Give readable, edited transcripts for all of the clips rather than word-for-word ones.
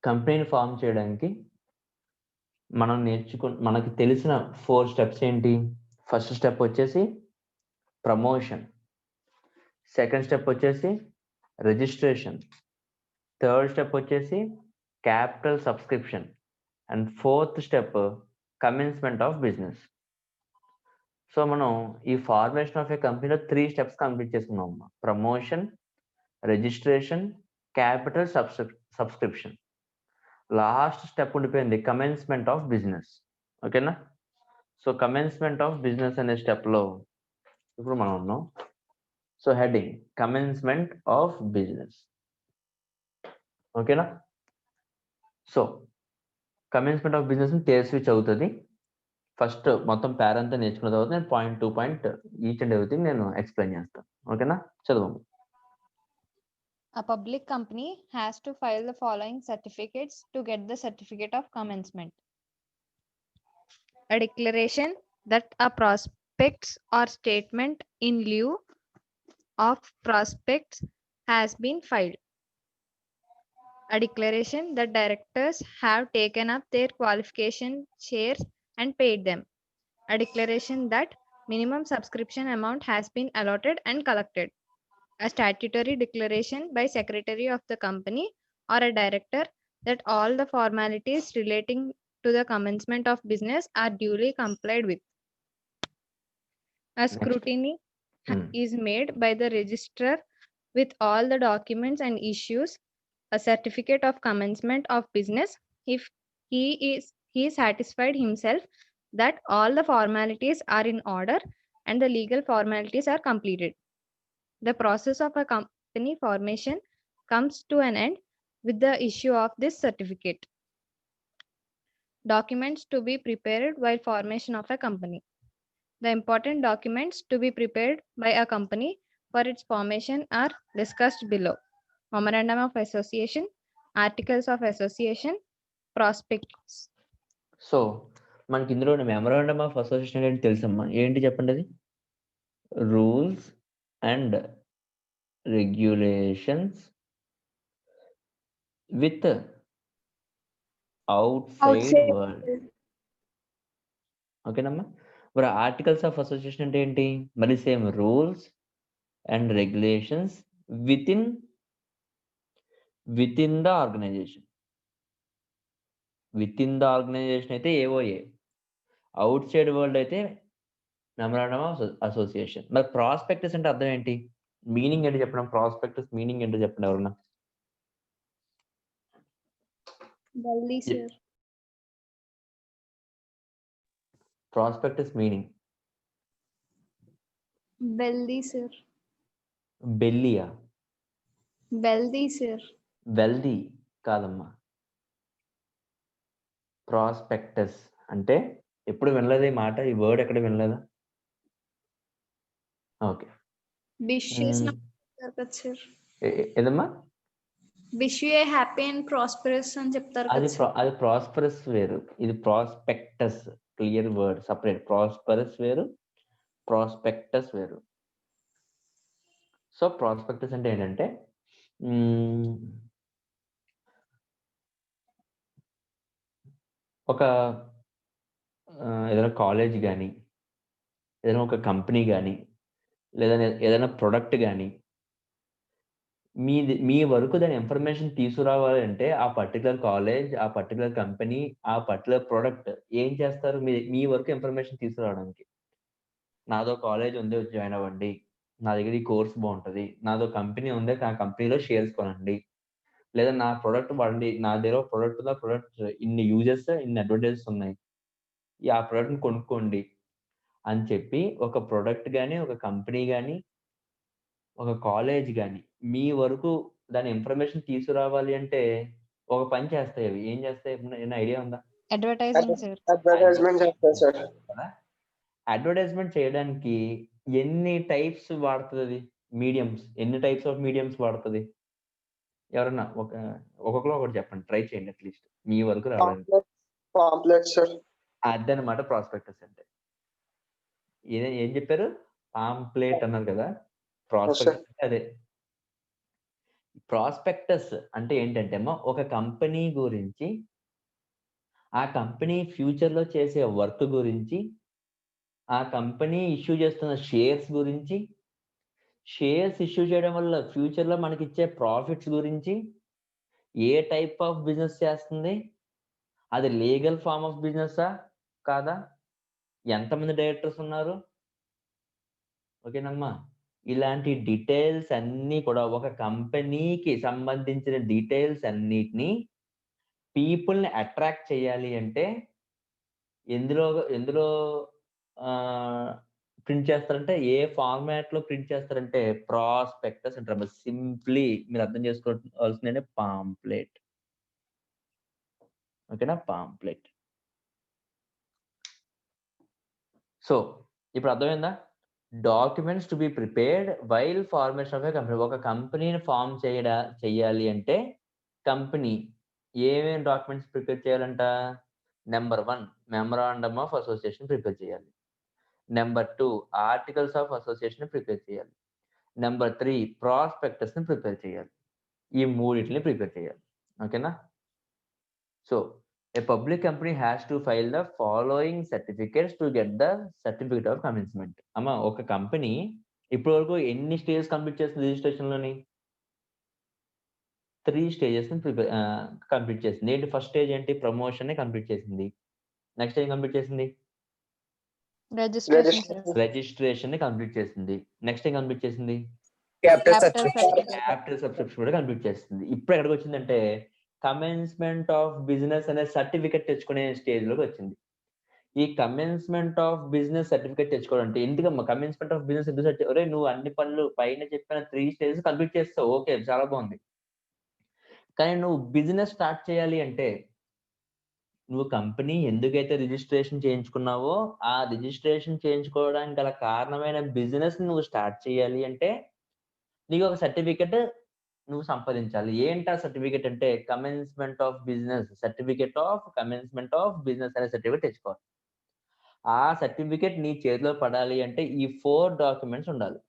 కంపెనీని ఫామ్ చేయడానికి మనకి తెలిసిన 4 స్టెప్స్ ఏంటి? ఫస్ట్ స్టెప్ వచ్చేసి ప్రమోషన్, సెకండ్ స్టెప్ వచ్చేసి రిజిస్ట్రేషన్, థర్డ్ స్టెప్ వచ్చేసి capital subscription and fourth step commencement of business. So మనం ఈ ఫార్మేషన్ ఆఫ్ ఏ కంపెనీలో 3 స్టెప్స్ కంప్లీట్ చేసుకున్నాం. Promotion, registration, capital subscription. Last step ఉండిపోయింది కమెన్స్మెంట్ ఆఫ్ బిజినెస్. ఓకేనా? So commencement of business అనే స్టెప్లో ఇప్పుడు మనం ఉన్నాం. So heading commencement of business. ఓకేనా? So commencement of business Tejaswi చదువుతుంది. ఫస్ట్ మొత్తం పేర్ అంతా నేర్చుకున్న తర్వాత నేను point to point each and everything నేను ఎక్స్ప్లెయిన్ చేస్తాను. ఓకేనా? చదవము. A public company has to file the following certificates to get the certificate of commencement. A declaration that a prospectus or statement in lieu of prospectus has been filed. A declaration that directors have taken up their qualification shares and paid them. A declaration that minimum subscription amount has been allotted and collected. A statutory declaration by secretary of the company or a director that all the formalities relating to the commencement of business are duly complied with. A scrutiny is made by the registrar with all the documents and issues a certificate of commencement of business if he satisfied himself that all the formalities are in order and the legal formalities are completed. The process of a company formation comes to an end with the issue of this certificate. Documents to be prepared while formation of a company. The important documents to be prepared by a company for its formation are discussed below. Memorandum of Association, Articles of Association, Prospectus. So మనకి ఇందులో memorandum of association ఏంటి తెలుసమ్మా? ఏంటి చెప్పండి అది? Rules and regulations with outside world. ఓకేనమ్మా? మరి articles of association అంటే ఏంటి? మరి same rules and regulations within the organisation. Within the organisation అయితే ఏఓఏ, అవుట్ సైడ్ వరల్డ్ అయితే మెమరాండమ్ ఆఫ్ అసోసియేషన్. మరి ప్రాస్పెక్టస్ అంటే అర్థం ఏంటి? మీనింగ్ ఏంటి చెప్పడం? ప్రాస్పెక్టస్ మీనింగ్ ఏంటో చెప్పండి ఎవరన్నా. ప్రాస్పెక్టస్ మీనింగ్ బెల్లియా? వెల్దీ కాదమ్మా. ప్రాస్పెక్టస్ అంటే ఎప్పుడు వినలేదా ఈ మాట? ఈ వర్డ్ ఎక్కడ వినలేదా? ఓకే. ఏదమ్మా? Wish you A happy and prosperous అని చెప్తారు. అది ప్రాస్పరస్ వేరు, ఇది prospectus. Clear word, separate. Prosperous వేరు, ప్రాస్పెక్టస్ వేరు. సో ప్రాస్పెక్టస్ అంటే ఏంటంటే ఒక ఏదైనా కాలేజ్ కానీ, ఏదైనా ఒక కంపెనీ కానీ, లేదా ఏదైనా ప్రొడక్ట్ కానీ మీ వరకు దాని ఇన్ఫర్మేషన్ తీసుకురావాలి అంటే ఆ పర్టికులర్ కాలేజ్, ఆ పర్టికులర్ కంపెనీ, ఆ పర్టికులర్ ప్రొడక్ట్ ఏం చేస్తారు? మీ వరకు ఇన్ఫర్మేషన్ తీసుకురావడానికి. నాదో కాలేజ్ ఉంది, జాయిన్ అవ్వండి, నా దగ్గర ఈ కోర్స్ బాగుంటుంది, నాదో కంపెనీ ఉంది, ఆ కంపెనీలో షేర్స్ కొనండి, లేదా నా ప్రొడక్ట్ వాడండి, నా దగ్గర ప్రొడక్ట్ ఉంది, ఆ ప్రొడక్ట్ ఇన్ని యూజెస్, ఇన్ని అడ్వాంటేజెస్ ఉన్నాయి, ఆ ప్రొడక్ట్ని కొనుక్కోండి అని చెప్పి ఒక ప్రొడక్ట్ కానీ, ఒక కంపెనీ కానీ, ఒక కాలేజ్ కానీ మీ వరకు దాని ఇన్ఫర్మేషన్ తీసుకురావాలి అంటే ఒక పని చేస్తాయి. అవి ఏం చేస్తాయి? ఏమైనా ఐడియా ఉందా? అడ్వర్టైజ్మెంట్ చేయడానికి ఎన్ని టైప్స్ వాడుతుంది అది? మీడియంస్, ఎన్ని టైప్స్ ఆఫ్ మీడియంస్ వాడుతుంది? ఎవరన్నా ఒక్కొక్కరు ఒకటి చెప్పండి, ట్రై చేయండి అట్లీస్ట్ మీ వరకు రావడానికి. అదనమాట ప్రాస్పెక్టస్ అంటే. ఏం చెప్పారు? పాంప్లెట్ అన్నారు కదా. ప్రాస్పెక్టస్ అంటే అదే. ప్రాస్పెక్టస్ అంటే ఏంటంటే అమ్మా, ఒక కంపెనీ గురించి, ఆ కంపెనీ ఫ్యూచర్ లో చేసే వర్క్ గురించి, ఆ కంపెనీ ఇష్యూ చేస్తున్న షేర్స్ గురించి, షేర్స్ ఇష్యూ చేయడం వల్ల ఫ్యూచర్ లో మనకిచ్చే ప్రాఫిట్స్ గురించి, ఏ టైప్ ఆఫ్ బిజినెస్ చేస్తుంది, అది లీగల్ ఫార్మ్ ఆఫ్ బిజినెస్సా కాదా, ఎంతమంది డైరెక్టర్స్ ఉన్నారు, ఓకేనమ్మా. ఇలాంటి డీటెయిల్స్ అన్నీ కూడా, ఒక కంపెనీకి సంబంధించిన డీటెయిల్స్ అన్నిటిని పీపుల్ని అట్రాక్ట్ చేయాలి అంటే ఎందులో ఎందులో ప్రింట్ చేస్తారంటే, ఏ ఫార్మాట్ లో ప్రింట్ చేస్తారంటే ప్రాస్పెక్టస్ అంటారు. సింప్లీ మీరు అర్థం చేసుకోవాల్సిందే పాంప్లెట్. ఓకేనా, పాంప్లెట్. సో ఇప్పుడు అర్థమైందా? Documents to be prepared while formation of a company. ఒక కంపెనీని ఫార్మ్ చేయాలి అంటే కంపెనీ ఏమేమి డాక్యుమెంట్స్ ప్రిపేర్ చేయాలంట? Number 1 memorandum of association prepare చేయాలి. Number 2 articles of association prepare చేయాలి. నెంబర్ 3 ప్రాస్పెక్టస్ ని ప్రిపేర్ చేయాలి. ఈ మూడిటిని ప్రిపేర్ చేయాలి. ఓకేనా? So a public company has to file the following certificates to get the certificate of commencement. అమ్మా, ఒక కంపెనీ ఇప్పటి వరకు ఎన్ని స్టేజెస్ కంప్లీట్ చేసింది రిజిస్ట్రేషన్ లోని? 3 స్టేజెస్ కంప్లీట్ చేసింది. ఏంటి? ఫస్ట్ స్టేజ్ ఏంటి? ప్రమోషన్ ని కంప్లీట్ చేసింది. నెక్స్ట్ ఏం కంప్లీట్ చేసింది? రిజిస్ట్రేషన్ ని కంప్లీట్ చేసింది. నెక్స్ట్ ఏం కంప్లీట్ చేసింది? క్యాపిటల్ సబ్స్క్రిప్షన్ కూడా కంప్లీట్ చేసింది. ఇప్పుడు ఎక్కడికి వచ్చిందంటే కమెన్స్మెంట్ ఆఫ్ బిజినెస్ అనే సర్టిఫికెట్ తెచ్చుకునే స్టేజ్ లోకి వచ్చింది. ఈ కమెన్స్మెంట్ ఆఫ్ బిజినెస్ సర్టిఫికెట్ తెచ్చుకోవాలంటే ఎందుకమ్మా కమెన్స్మెంట్ ఆఫ్ బిజినెస్ ఎందుకు? ఒరే, నువ్వు అన్ని పనులు పైన చెప్పిన 3 స్టేజెస్ కంప్లీట్ చేస్తావు, ఓకే, చాలా బాగుంది. కానీ నువ్వు బిజినెస్ స్టార్ట్ చేయాలి అంటే, నువ్వు కంపెనీ ఎందుకైతే రిజిస్ట్రేషన్ చేయించుకున్నావో ఆ రిజిస్ట్రేషన్ చేయించుకోవడానికి గల కారణమైన బిజినెస్ నువ్వు స్టార్ట్ చేయాలి అంటే నీకు ఒక సర్టిఫికెట్ నువ్వు సంపాదించాలి. ఏంటా సర్టిఫికెట్ అంటే commencement of business, certificate of commencement of business అనే సర్టిఫికెట్ తెచ్చుకోవాలి. ఆ సర్టిఫికెట్ నీ చేతిలో పడాలి అంటే ఈ 4 డాక్యుమెంట్స్ ఉండాలి.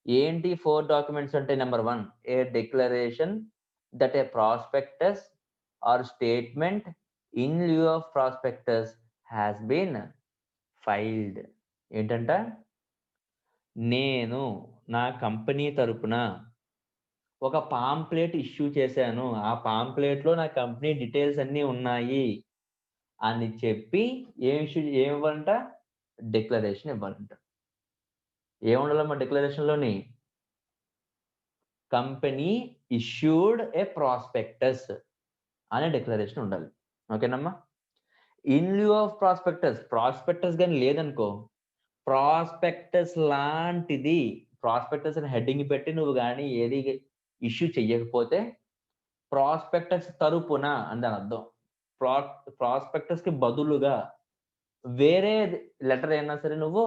ఏంటి 4 డాక్యుమెంట్స్ అంటే? Number 1 a declaration that a prospectus or statement in lieu of prospectus has been filed. ఏంటంట? నేను నా కంపెనీ తరపున ఒక పాంప్లెట్ ఇష్యూ చేశాను, ఆ పాంప్లెట్ లో నా కంపెనీ డీటెయిల్స్ అన్ని ఉన్నాయి అని చెప్పి ఏం ఇవ్వాలంట? డిక్లరేషన్ ఇవ్వాలంట. ఏముండాలమ్మా డిక్లరేషన్ లోని? కంపెనీ ఇష్యూడ్ ఏ ప్రాస్పెక్టస్ అనే డిక్లరేషన్ ఉండాలి. ఓకేనమ్మా? ఇన్ లిeu ఆఫ్ ప్రాస్పెక్టస్ కానీ లేదనుకో, ప్రాస్పెక్టస్ లాంటిది, ప్రాస్పెక్టస్ అని హెడ్డింగ్ పెట్టి నువ్వు కానీ ఏది ఇష్యూ చెయ్యకపోతే ప్రాస్పెక్టస్ తరపున అని దాని అర్థం. ప్రాస్పెక్టస్ కి బదులుగా వేరే లెటర్ అయినా సరే నువ్వు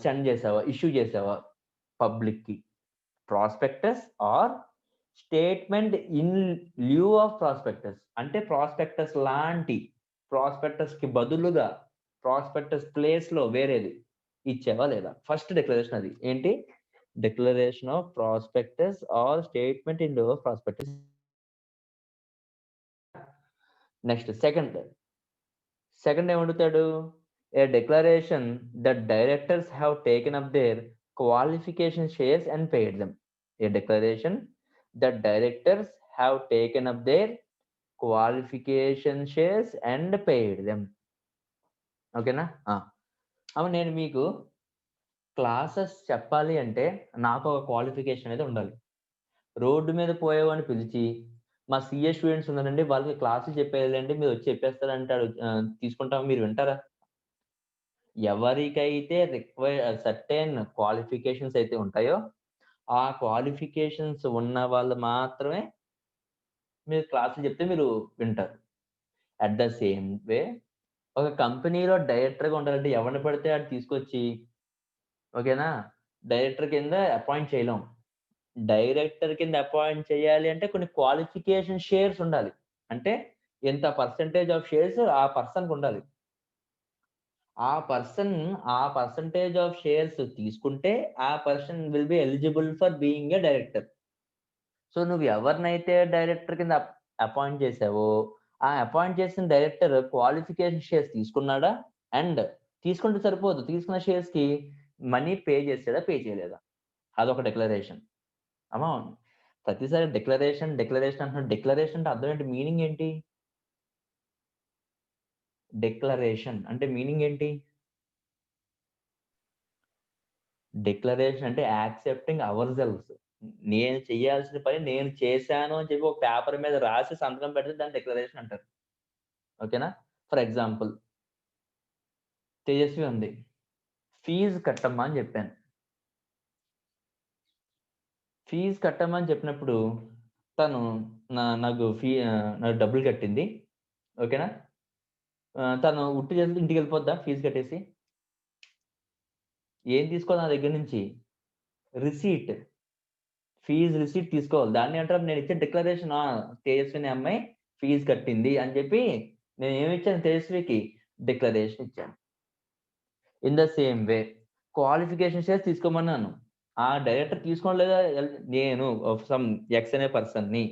సెండ్ చేసావా, ఇష్యూ చేసావా పబ్లిక్ కి, prospectus or statement in lieu of prospectus అంటే ప్రాస్పెక్టస్ లాంటి, ప్రాస్పెక్టస్ కి బదులుగా, ప్రాస్పెక్టస్ ప్లేస్ లో వేరేది ఇచ్చావా లేదా? ఫస్ట్ డిక్లరేషన్ అది. ఏంటి? Declaration of prospectus or statement in lieu of prospectus. Next second ఏమడుగుతాడు? A declaration that directors have taken up their qualification shares and paid them. A declaration that directors have taken up their qualification shares and paid them. ఓకేనా? అవును, నేను మీకు classes చెప్పాలి అంటే నాకు ఒక qualification అనేది ఉండాలి. రోడ్డు మీద పోయేవాడిని పిలిచి మా సిఏ స్టూడెంట్స్ ఉన్నారండి, వాళ్ళకి క్లాసులు చెప్పేయాలండి, మీరు వచ్చి చెప్పేస్తారంటాడు, తీసుకుంటాం, మీరు వింటారా? ఎవరికైతే సర్టెన్ క్వాలిఫికేషన్స్ అయితే ఉంటాయో ఆ క్వాలిఫికేషన్స్ ఉన్న వాళ్ళు మాత్రమే మీరు క్లాసులు చెప్తే మీరు వింటారు. అట్ ద సేమ్ వే ఒక కంపెనీలో డైరెక్టర్గా ఉండాలంటే ఎవరిని పడితే అది తీసుకొచ్చి, ఓకేనా, డైరెక్టర్ కింద అపాయింట్ చేయలేం. డైరెక్టర్ కింద అపాయింట్ చేయాలి అంటే కొన్ని క్వాలిఫికేషన్ షేర్స్ ఉండాలి. అంటే ఎంత పర్సెంటేజ్ ఆఫ్ షేర్స్ ఆ పర్సన్కి ఉండాలి. ఆ పర్సెంటేజ్ ఆఫ్ షేర్స్ తీసుకుంటే ఆ person will be eligible for being a director. So నువ్వు ఎవరినైతే డైరెక్టర్ కింద అపాయింట్ చేసావో ఆ అపాయింట్ చేసిన డైరెక్టర్ క్వాలిఫికేషన్ షేర్స్ తీసుకున్నాడా, అండ్ తీసుకుంటే సరిపోదు, తీసుకున్న షేర్స్ కి మనీ పే చేసాడా, పే చేయలేదా, అదొక డిక్లరేషన్. అమ్మా ప్రతిసారి డిక్లరేషన్ అంటున్నాడు. డిక్లరేషన్ అంటే అర్థం ఏంటి, మీనింగ్ ఏంటి? డిక్లరేషన్ అంటే మీనింగ్ ఏంటి? డిక్లరేషన్ అంటే యాక్సెప్టింగ్ అవర్ సెల్వ్స్. నేను చేయాల్సిన పని నేను చేశాను అని చెప్పి ఒక పేపర్ మీద రాసి సంతకం పెడితే దాన్ని డిక్లరేషన్ అంటారు. ఓకేనా? ఫర్ ఎగ్జాంపుల్ తేజస్వి ఉంది. ఫీజు కట్టమ్మా అని చెప్పాను. ఫీజు కట్టమ్మని చెప్పినప్పుడు తను నాకు డబ్బులు కట్టింది. ఓకేనా? తను ఉట్టి చేతులతో ఇంటికెళ్ళిపోద్దా ఫీజు కట్టేసి? ఏం తీసుకోవాలి నా దగ్గర నుంచి? రిసీట్. ఫీజు రిసీట్ తీసుకోవాలి. దాన్ని అంటారు నేను ఇచ్చిన డిక్లరేషన్. తేజస్వి అనే అమ్మాయి ఫీజు కట్టింది అని చెప్పి నేను ఏమి ఇచ్చాను తేజస్వికి? డిక్లరేషన్ ఇచ్చాను. In the same way qualification shares తీసుకోమన్నాను. ఆ డైరెక్టర్ తీసుకోలేదా, నేను సమ్ ఎక్స్ అనే పర్సన్‌ని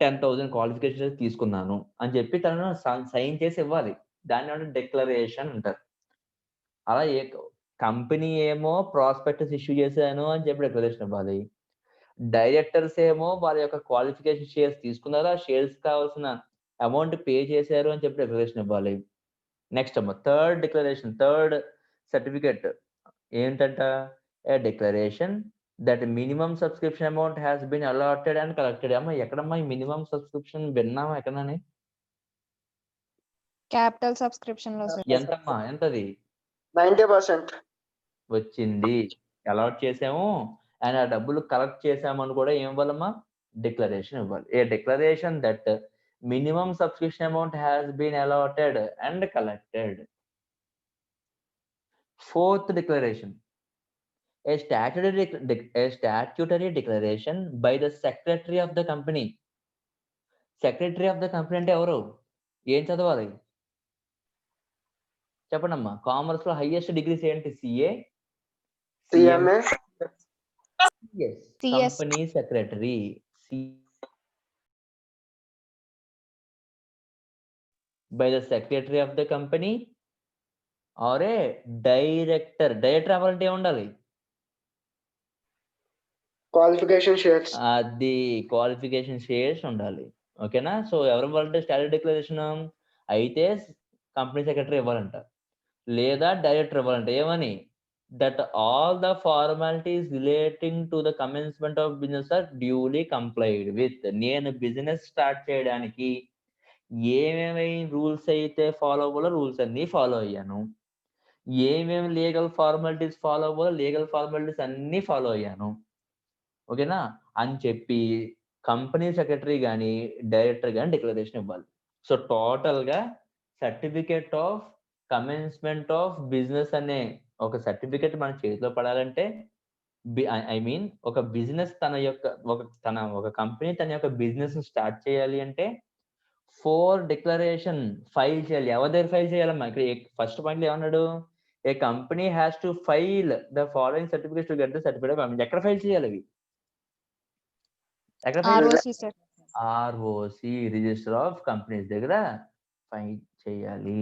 10,000 క్వాలిఫికేషన్ షేర్స్ తీసుకున్నాను అని చెప్పి తను సైన్ చేసి ఇవ్వాలి. దాన్ని ఏమంటారు? డిక్లరేషన్ అంటారు. అలా కంపెనీ ఏమో ప్రాస్పెక్టస్ ఇష్యూ చేశాను అని చెప్పి డిక్లరేషన్ ఇవ్వాలి. డైరెక్టర్స్ ఏమో వాళ్ళ యొక్క క్వాలిఫికేషన్ షేర్స్ తీసుకున్నారు, ఆ షేర్స్ కావాల్సిన అమౌంట్ పే చేశారు అని చెప్పి డిక్లరేషన్ ఇవ్వాలి. నెక్స్ట్ అమ్మ థర్డ్ డిక్లరేషన్, థర్డ్ సర్టిఫికేట్ ఏంటంట? A declaration that minimum subscription amount has been allotted and collected. అమ్మ ఎక్కడమ్మా ఈ మినిమం సబ్స్క్రిప్షన్ విన్నామా ఎక్కడని? క్యాపిటల్ సబ్స్క్రిప్షన్ లో సార్. ఎంతమ్మా, ఎంతది? 90% వచ్చింది, అలాట్ చేసాము అండ్ ఆ డబ్బులు కలెక్ట్ చేసామని కూడా ఏం ఇవ్వాలమ్మా? డిక్లరేషన్ ఇవ్వాలి. A declaration that minimum subscription amount has been allotted and collected. Fourth declaration, a statutory declaration by the secretary of the company. Secretary of the company అంటే ఎవరు? ఏం చదవాలి చెప్పండి అమ్మా? కామర్స్ లో హైయెస్ట్ డిగ్రీస్ ఏంటి? CA, CMA, CS. Company secretary. By the secretary of the company or a director. Director అవ్వాలంటే ఏముండాలి? Qualification shares. అది క్వాలిఫికేషన్ షేర్స్ ఉండాలి. ఓకేనా? సో ఎవరు ఇవ్వాలంటే స్టాట్యూటరీ డిక్లరేషన్ అయితే కంపెనీ సెక్రటరీ ఇవ్వాలంట, లేదా డైరెక్టర్ ఇవ్వాలంట. ఏమని? That all the formalities relating to the commencement of business are duly complied with. నేను బిజినెస్ స్టార్ట్ చేయడానికి ఏమేమి రూల్స్ అయితే ఫాలో అవ్వాలో రూల్స్ అన్ని ఫాలో అయ్యాను, ఏమేమి లీగల్ ఫార్మాలిటీస్ ఫాలో అవ్వాలో లీగల్ ఫార్మాలిటీస్ అన్ని ఫాలో అయ్యాను. ఓకేనా అని చెప్పి కంపెనీ సెక్రటరీ కానీ డైరెక్టర్ కానీ డిక్లరేషన్ ఇవ్వాలి. సో టోటల్ గా certificate of commencement of business అనే ఒక సర్టిఫికేట్ మన చేతిలో పడాలంటే, ఐ మీన్ ఒక బిజినెస్ ఒక కంపెనీ తన యొక్క బిజినెస్ స్టార్ట్ చేయాలి అంటే 4 డిక్లరేషన్ ఫైల్ చేయాలి. ఎవరి దగ్గర ఫైల్ చేయాలమ్మా? ఇక్కడ ఫస్ట్ పాయింట్ ఏమన్నాడు? A company has to file the following certificates to get the certificate of company. ఎక్కడ ఫైల్ చేయాలి అవి? ఎక్కడ file? ROC sir. ROC, register of companies దగ్గర ఫైల్ చేయాలి.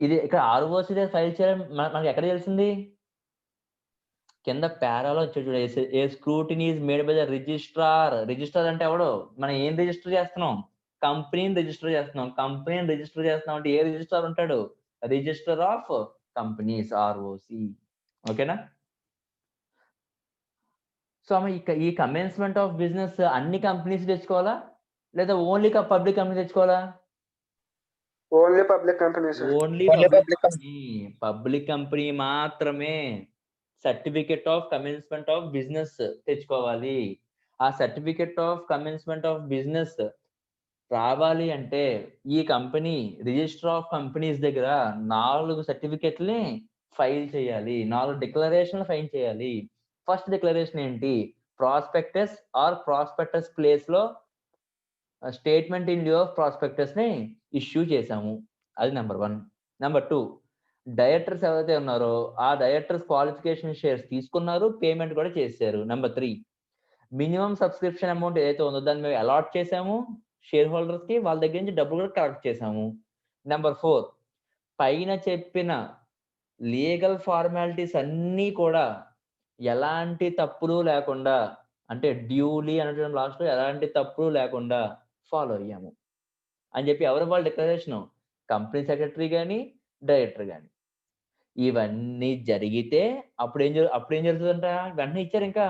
ఇది ఇక్కడ ROC దగ్గర ఫైల్ చేయాలి. మనకి ఎక్కడ తెలిసింది? కింద పారాలో చూడు, a scrutiny is made by the registrar. Registrar అంటే ఎవడు? మనం ఏం రిజిస్టర్ చేస్తున్నాం? కంపెనీని రిజిస్టర్ చేస్తున్నాం. కంపెనీని రిజిస్టర్ చేస్తున్నాం అంటే ఏ రిజిస్ట్రార్ ఉంటాడు? Register of companies, ROC. ఓకేనా? సో ఈ కమెన్స్మెంట్ ఆఫ్ బిజినెస్ అన్ని కంపెనీస్ తెచ్చుకోవాలా, లేదా ఓన్లీ పబ్లిక్ కంపెనీ తెచ్చుకోవాలా? Only public companies. Only public company మాత్రమే certificate of commencement of business తెచ్చుకోవాలి. ఆ certificate of commencement of business రావాలి అంటే ఈ కంపెనీ రిజిస్టర్ ఆఫ్ కంపెనీస్ దగ్గర 4 సర్టిఫికెట్లని ఫైల్ చేయాలి, 4 డిక్లరేషన్లు ఫైల్ చేయాలి. ఫస్ట్ డిక్లరేషన్ ఏంటి? ప్రాస్పెక్టస్ ఆర్ ప్రాస్పెక్టస్ ప్లేస్ లో statement in lieu of prospectus ని ఇష్యూ చేశాము. అది నెంబర్ 1. నెంబర్ 2, డైరెక్టర్స్ ఎవరైతే ఉన్నారో ఆ డైరెక్టర్స్ క్వాలిఫికేషన్ షేర్స్ తీసుకున్నారు, పేమెంట్ కూడా చేశారు. నెంబర్ 3, మినిమం సబ్స్క్రిప్షన్ అమౌంట్ ఏదైతే ఉందో దాన్ని మేము అలాట్ చేసాము షేర్ హోల్డర్స్ కి, వాళ్ళ దగ్గర నుంచి డబ్బులు కూడా కలెక్ట్ చేసాము. నెంబర్ 4, పైన చెప్పిన లీగల్ ఫార్మాలిటీస్ అన్నీ కూడా ఎలాంటి తప్పులు లేకుండా, అంటే డ్యూలీ అనడం లాస్ట్ లో ఎలాంటి తప్పులు లేకుండా ఫాలో అయ్యాము అని చెప్పి ఎవరి వాళ్ళ డిక్లరేషన్, కంపెనీ సెక్రటరీ కానీ డైరెక్టర్ కానీ. ఇవన్నీ జరిగితే అప్పుడు ఏం జరుగుతుందంట, వెంటనే ఇచ్చారు ఇంకా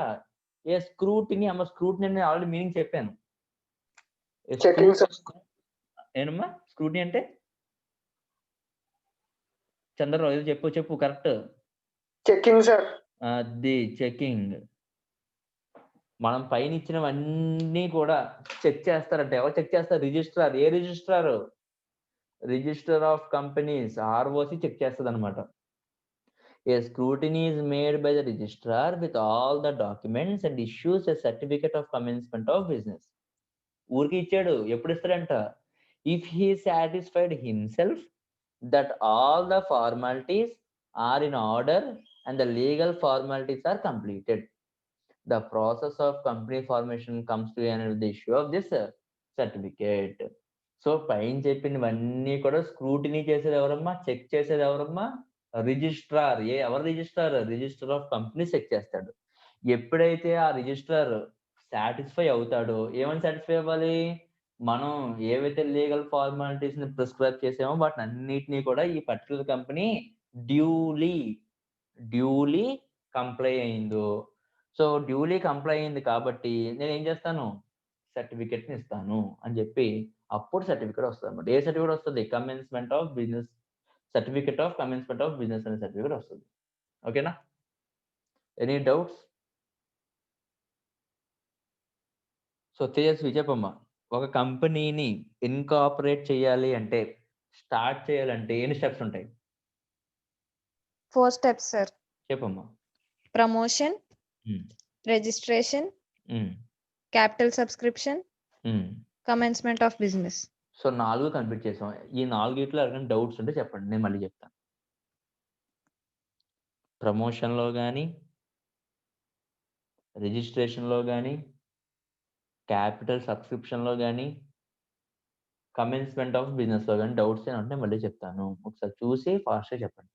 స్క్రూటినీ. స్క్రూటినీ అని ఆల్రెడీ మీనింగ్ చెప్పాను. Checking, sir. ఏనమ్మా స్క్రూటినీ అంటే? చంద్రరావు ఏదో చెప్పు కరెక్ట్. Checking, sir. అది చెకింగ్. మనం పైన ఇచ్చినవన్నీ కూడా చెక్ చేస్తారంటే ఎవరు చెక్ చేస్తారు? రిజిస్ట్రార్. ఏ registrar? Register of companies, ROC check చేస్తుంది అనమాట. A scrutiny is made by the registrar with all the documents and issues a certificate of commencement of business. ఊరికి ఇచ్చాడు, ఎప్పుడు ఇస్తాడంట? If he satisfied himself that all the formalities are in order and the legal formalities are completed, the process of company formation comes to an end with the issue of this certificate. So పైన చెప్పినవన్నీ కూడా scrutiny చేసేది ఎవరమ్మా? Check చేసేది ఎవరమ్మా? Registrar. ఎవరు registrar? Register of company check చేస్తాడు. ఎప్పుడైతే ఆ రిజిస్ట్రార్ సాటిస్ఫై అవుతాడో, ఏమని సాటిస్ఫై అవ్వాలి? మనం ఏవైతే లీగల్ ఫార్మాలిటీస్ ని ప్రిస్క్రైబ్ చేసామో వాటిని అన్నిటినీ కూడా ఈ పర్టికులర్ కంపెనీ డ్యూలీ కంప్లై అయిందో. సో డ్యూలీ కంప్లై అయింది కాబట్టి నేను ఏం చేస్తాను? సర్టిఫికెట్ ని ఇస్తాను అని చెప్పి అప్పుడు సర్టిఫికెట్ వస్తుంది అనమాట. ఏ సర్టిఫికెట్ వస్తుంది? Commencement of business, certificate of commencement of business అనే సర్టిఫికెట్ వస్తుంది. ఓకేనా? Any doubts? సో తేజస్వి చెప్పమ్మా, ఒక కంపెనీని ఇన్కార్పొరేట్ చేయాలి అంటే, స్టార్ట్ చేయాలంటే ఎన్ని స్టెప్స్ ఉంటాయి? 4 steps, sir. చెప్పమ్మా. Promotion, registration, capital subscription, commencement of business. So 4 complete చేసాం. ఈ 4 ఎవరికైనా డౌట్స్ ఉంటే చెప్పండి, నేను మళ్ళీ చెప్తాను. ప్రమోషన్లో కానీ, రిజిస్ట్రేషన్లో కానీ, క్యాపిటల్ సబ్స్క్రిప్షన్లో కానీ, కమెన్స్మెంట్ ఆఫ్ బిజినెస్లో కానీ డౌట్స్ ఏమంటే మళ్ళీ చెప్తాను. ఒకసారి చూసి ఫాస్ట్గా చెప్పండి.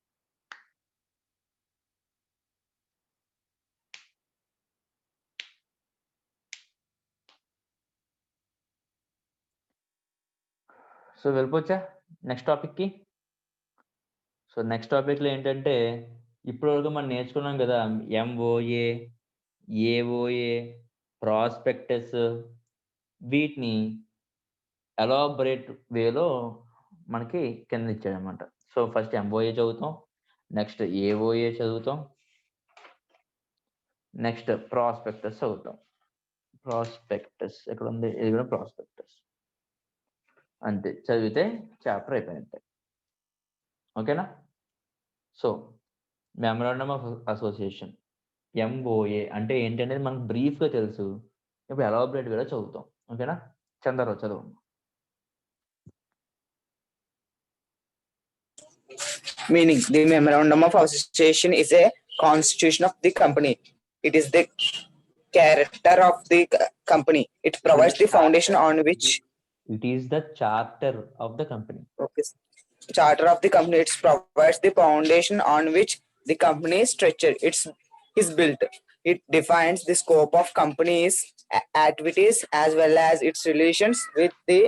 సో వెళ్ళిపోవచ్చా నెక్స్ట్ టాపిక్కి? సో నెక్స్ట్ టాపిక్లో ఏంటంటే, ఇప్పటివరకు మనం నేర్చుకున్నాం కదా, MOA, AOA, ప్రాస్పెక్టస్, వీటిని ఎలాబరేట్ వేలో మనకి కింద ఇచ్చాడనమాట. సో ఫస్ట్ MOA చదువుతాం, నెక్స్ట్ AOA చదువుతాం, నెక్స్ట్ ప్రాస్పెక్టస్ చదువుతాం. ప్రాస్పెక్టస్ ఎక్కడ ఉంది? ఇది కూడా ప్రాస్పెక్టస్. అంతే, చదివితే చాప్టర్ అయిపోయినట్టే. ఓకేనా? So memorandum of association, MOA అంటే ఏంటనేది మనకు బ్రీఫ్గా తెలుసు. ఇప్పుడు ఎలాబరేట్ వేలో చదువుతాం. ఓకేనా? చంద్రరావు చదువు. Meaning, the memorandum of association is a constitution of the company. It is the character of the company. It provides the foundation on which. It is the charter of the company. Okay. Charter of the company. It provides the foundation on which the company's structure is built. It defines the scope of company's activities as well as its relations with the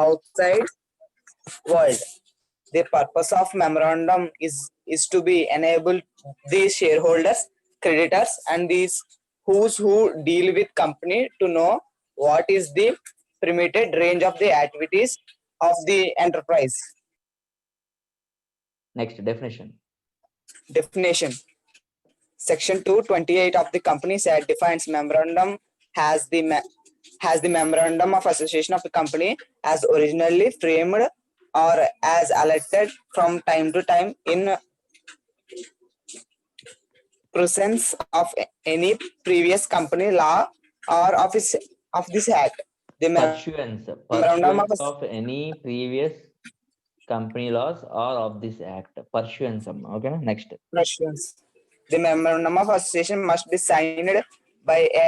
outside world. The purpose of memorandum is to be enable the shareholders, creditors, and these who deal with company to know what is the permitted range of the activities of the enterprise. Next, definition. Definition. Section 228 of the Companies Act defines memorandum has the memorandum of association of the company as originally framed or as elected from time to time in presence of any previous company law or of this act. The pursuance of any previous company laws or of this act. Pursuance. Okay, next. Pursuance. The memorandum of association must be signed by a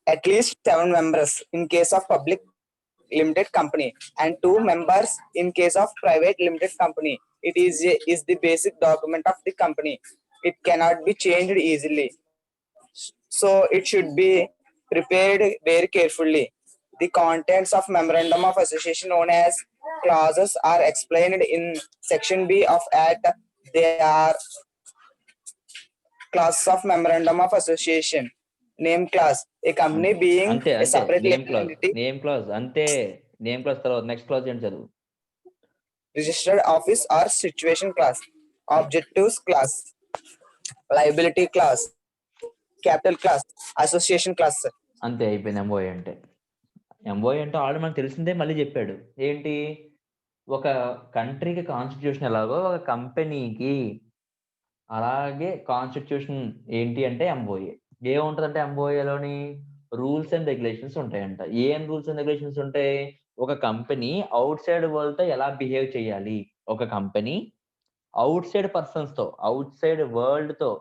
at least 7 members in case of public limited company and 2 members in case of private limited company. It is the basic document of the company. It cannot be changed easily. So it should be prepared very carefully. The contents of memorandum of association known as clauses are explained in section B of Act. They are clauses of memorandum of association. Name clause. A company being అంతే a అంతే separate name legal clause entity. Name clause అంతే name clause తర్వాత next clause ఏంటి చదువు Registered office or situation class, objectives class, liability class, capital class, association class. అంతే అయిపోయింది MOA అంటే already మనకు తెలిసిందే మళ్ళీ చెప్పాడు ఏంటి ఒక కంట్రీకి కాన్స్టిట్యూషన్ ఎలాగో ఒక కంపెనీకి అలాగే కాన్స్టిట్యూషన్ ఏంటి అంటే ఎంఓఏ ఏముంటదంటే ఎంఓఏలోని రూల్స్ అండ్ రెగ్యులేషన్స్ ఉంటాయంట ఏం రూల్స్ అండ్ రెగ్యులేషన్స్ ఉంటాయి ఒక కంపెనీ అవుట్ సైడ్ వరల్డ్ తో ఎలా బిహేవ్ చేయాలి ఒక కంపెనీ అవుట్ సైడ్ పర్సన్స్ తో అవుట్ సైడ్ వరల్డ్ తో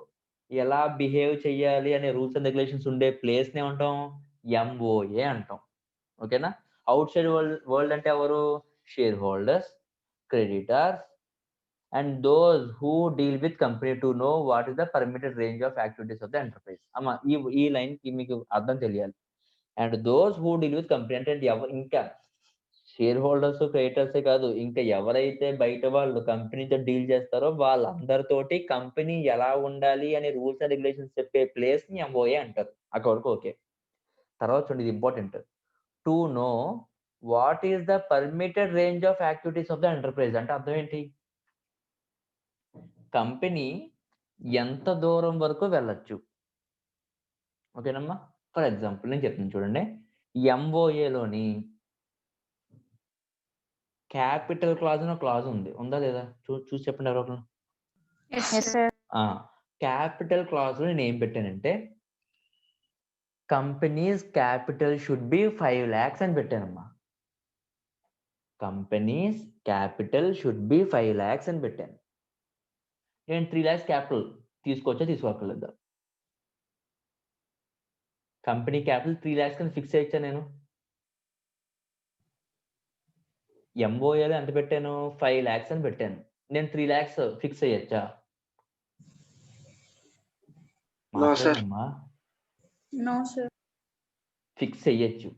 ఎలా బిహేవ్ చేయాలి అనే రూల్స్ అండ్ రెగ్యులేషన్స్ ఉండే ప్లేస్ నే ఉంటాం ఎంఓఏ అంటాం ఓకేనా అవుట్ సైడ్ వరల్డ్ అంటే ఎవరు share holders creditors and those who deal with company to know what is the permitted range of activities of the enterprise అమ్మా ఈ లైన్ కి మీకు అర్థం తెలియాలి and those who deal with company అంటే ఇంకా షేర్ హోల్డర్స్ క్రెడిటర్స్ కాదు ఇంకా ఎవరైతే బయట వాళ్ళు కంపెనీతో డీల్ చేస్తారో వాళ్ళందరితోటి కంపెనీ ఎలా ఉండాలి అనే రూల్స్ అండ్ రెగ్యులేషన్స్ చెప్పే ప్లేస్ ని ఎంఓఏ అంటారు అక్కడ వరకు ఓకే తర్వాత చూడండి ఇది important to know what is the permitted range of activities of the enterprise అంటే అర్థం ఏంటి కంపెనీ ఎంత దూరం వరకు వెళ్ళొచ్చు ఓకేనమ్మా ఫర్ ఎగ్జాంపుల్ నేను చెప్తాను చూడండి ఎంఓఏలోని క్యాపిటల్ క్లాజ్ అని క్లాజ్ ఉందా లేదా చూసి చెప్పండి ఎవరో క్యాపిటల్ క్లాజ్ నేను ఏం పెట్టానంటే companies capital should be 5 lakhs అని పెట్టానమ్మా companies capital should be 5 lakhs అని పెట్టాను నేను 3 lakhs క్యాపిటల్ తీసుకోవక్కర్లేదా కంపెనీ క్యాపిటల్ 3 lakhs కింద ఫిక్స్ చేయొచ్చా నేను ఎంఓఏలో ఎంత పెట్టాను 5 lakhs అని పెట్టాను నేను 3 lakhs ఫిక్స్ అయ్యొచ్చా మాట్లాడమ్మా No, sir. ఫిక్స్ అయ్యొచ్చు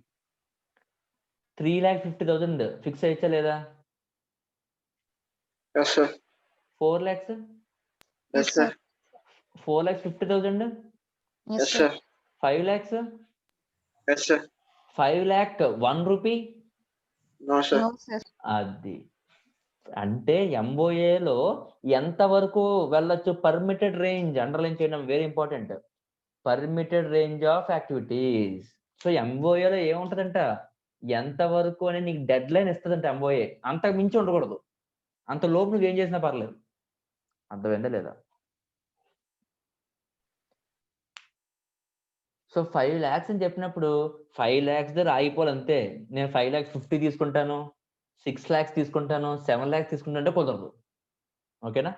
3,50,000 ఫిక్స్ అయ్యొచ్చా లేదా Yes, sir. 4 lakhs Yes, sir. 4,50,000 Yes, sir. 5 lakhs Yes, sir. 5 lakh 1 rupee No, sir. అది అంటే ఎంఓఏలో ఎంత వరకు వెళ్ళొచ్చు పర్మిటెడ్ రేంజ్ అండర్లైన్ చేయడం very important permitted range of activities so ఎంఓఏలో ఏముంటదంట ఎంత వరకు అని నీకు డెడ్ లైన్ ఇస్తుందంట ఎంఓఏ అంతకు మించి ఉండకూడదు అంత లోపు నువ్వు ఏం చేసినా పర్లేదు అర్థమైందా లేదా సో 5 lakhs అని చెప్పినప్పుడు 5 lakhs దగ్గర ఆగిపోవాలి అంతే నేను 5,50,000 తీసుకుంటాను 6 lakhs తీసుకుంటాను 7 lakhs తీసుకుంటాను అంటే కుదరదు ఓకేనా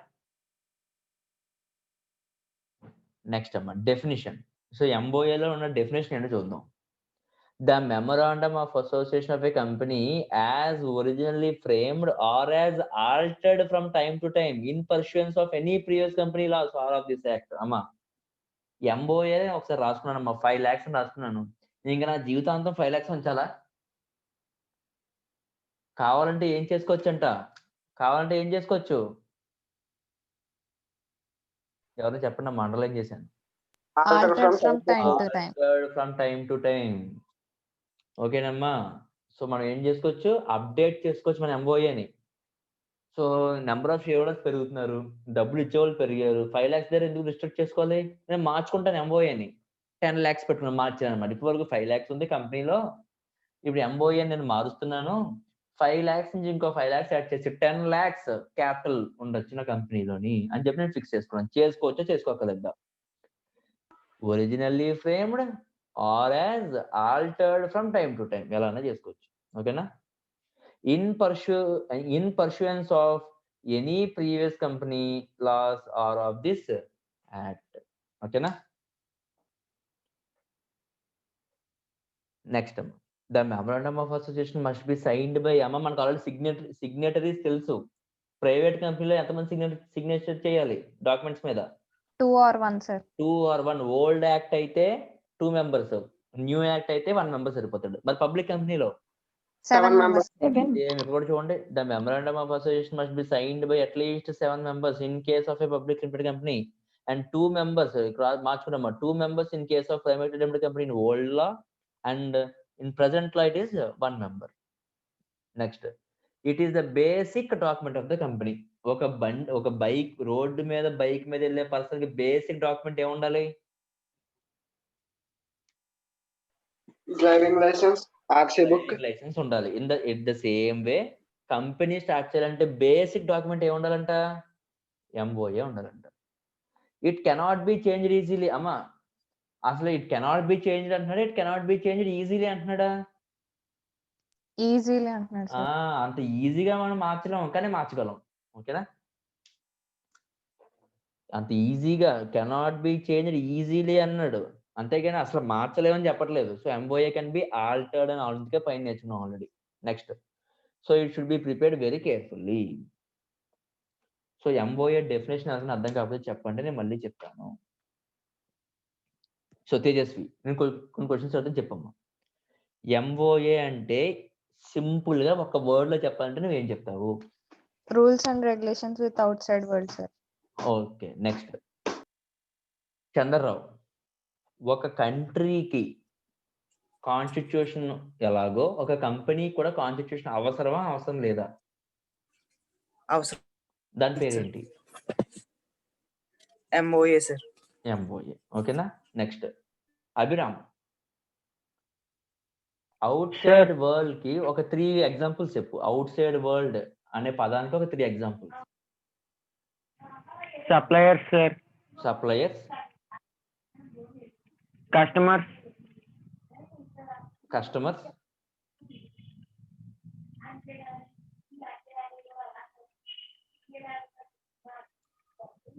నెక్స్ట్ అమ్మా డెఫినిషన్ సో ఎంఓఏలో ఉన్న డెఫినేషన్ ఏంటో చూద్దాం the memorandum of association of a company as originally framed or as altered from time to time in pursuance of any previous company laws or of this act అమ్మా MOA ఒకసారి రాసుకున్నాను అమ్మా 5 lakhs రాసుకున్నాను ఇంకా నా జీవితాంతం 5 lakhs ఉంచాలా కావాలంటే ఏం చేసుకోవచ్చు ఎవరైనా చెప్పండి అమ్మా అండర్లైన్ చేశాను Altered from time to time. From time to time ఓకేనమ్మా సో మనం ఏం చేసుకోవచ్చు అప్డేట్ చేసుకోవచ్చు మన ఎంఓఏని so number of shareholders పెరుగుతున్నారు డబ్బులు ఇచ్చేవాళ్ళు పెరిగారు 5 lakhs దగ్గర ఎందుకు రిస్ట్రిక్ట్ చేసుకోవాలి నేను మార్చుకుంటాను ఎంఓఏని 10 lakhs పెట్టుకున్నాను మార్చాను అనమాట ఇప్పటి వరకు 5 lakhs ఉంది కంపెనీలో ఇప్పుడు ఎంఓఏ నేను మారుస్తున్నాను 5 lakhs నుంచి ఇంకో 5 lakhs యాడ్ చేసి 10 lakhs క్యాపిటల్ ఉండొచ్చు నా కంపెనీలోని అని చెప్పి నేను ఫిక్స్ చేసుకున్నాను చేసుకోవక్కర్లేదా originally framed or as altered from time to time ఎలా అన్నా చేసుకోవచ్చు ఓకేనా in pursuance of any previous company laws or of this act ఓకేనా next the memorandum of association must be signed by అమ్మ మనకు ఆల్రెడీ సిగ్నేటరీస్ తెలుసు. Private కంపెనీలో ఎంతమంది సిగ్నేచర్ చేయాలి డాక్యుమెంట్స్ మీద? 2 or 1, sir. 2 or 1. Old act అయితే 2 మెంబర్స్, న్యూ యాక్ట్ అయితే 1 మెంబర్ సరిపోతాడు. మరి పబ్లిక్ కంపెనీలో 7 members. members. సేమ్ ఇక్కడ కూడా చూడండి, the memorandum of association must be signed by at least 7 members in case of a public limited company and 2 members, ఇక్కడ మార్చుకున్నామా, 2 members in case of private limited company in old law and in present law it is 1 member. Next, it is the basic document of the company. ఒక bike road మీద bike మీద వెళ్ళే person కి basic document ఏముండాలి? Driving licence, RC book. License ఉండాలి. In the same way company start చేయాలంటే basic document ఏముండాలంట? MOA ఉండాలంట. It cannot be changed easily. అమ్మ అసలు ఇట్ కెనాట్ బి చేంజ్డ్ అంటున్నాడా, it cannot be changed easily అంటున్నాడా? ఈజీలీ అంటున్నాడు, sir. అంత ఈజీగా మనం మార్చలేం, కానీ మార్చగలం. ఓకేనా? అంత ఈజీగా కెనాట్ బి చేంజ్డ్ ఈజీలీ అన్నాడు, అంతేగాని అసలు మార్చలేమని చెప్పట్లేదు. So MOA can be altered అని అందుకే పైన నేర్చుకున్నాం already. Next, so it should be prepared very carefully. So MOA definition అర్థం కాకపోతే చెప్పండి, నేను మళ్ళీ చెప్తాను. సో తేజస్వి, నేను కొన్ని క్వశ్చన్స్ అర్థం చెప్పమ్మా. ఎంఓఏ అంటే సింపుల్ గా ఒక వర్డ్ లో చెప్పాలంటే నువ్వేం చెప్తావు? Rules and regulations with out side world, sir. Okay. Next, Chandra Rao, ఒక కంట్రీకి కాన్స్టిట్యూషన్ ఎలాగో ఒక కంపెనీ కూడా కాన్స్టిట్యూషన్ అవసరం లేదా? అవసరం. దాని పేరేంటి? MOA, sir. ఎంఓఏ. ఓకేనా? Next, Abhiram, out side world కి ఒక 3 ఎగ్జాంపుల్స్ చెప్పు. అవుట్ సైడ్ వరల్డ్ అనే పదానికి ఒక 3 examples. Suppliers, sir. Suppliers, customers,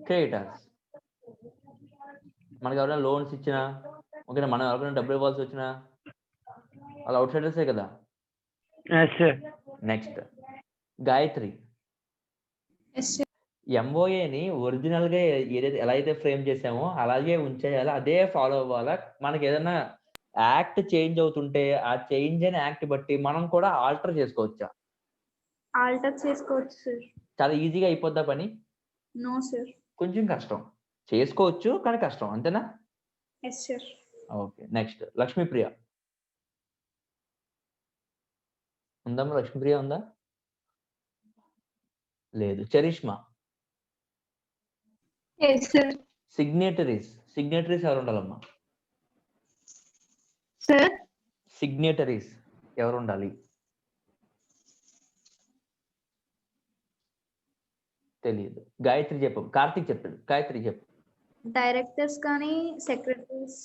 creators. మనకి ఎవరైనా లోన్స్ ఇచ్చినా, ఓకేనా, మనం ఎవరికైనా డబ్బులు ఇవ్వాల్సి వచ్చినా వాళ్ళు అవుట్ సైడర్సే కదా. Next, Gayatri, Yes, sir. ఎంఓఏని ఒరిజినల్ గా ఎలా అయితే ఫ్రేమ్ చేసామో అలాగే ఉంచేయాలి, అదే ఫాలో అవ్వాలా. మనకి ఏదైనా యాక్ట్ చేంజ్ అవుతుంటే ఆ చేంజ్ అయిన యాక్ట్ బట్టి మనం కూడా ఆల్టర్ చేసుకోవచ్చా? ఆల్టర్ చేసుకోవచ్చు, సార్. చాలా ఈజీగా అయిపోద్దా పని? No, sir. కొంచెం కష్టం. చేసుకోవచ్చు కానీ కష్టం, అంతేనా? Yes, sir. Okay. Next, Lakshmipriya ఉందమ్మా? లక్ష్మీప్రియ ఉందా? లేదు. Charisma, yes, sir. సిగ్నేటరీస్ ఎవరు ఉండాలమ్మా? సార్, సిగ్నేటరీస్ ఎవరు ఉండాలి? తెలియదు. గాయత్రి చెప్పు. కార్తీక్ చెప్తాడు. గాయత్రి చెప్పు. డైరెక్టర్స్ కానీ సెక్రటరీస్.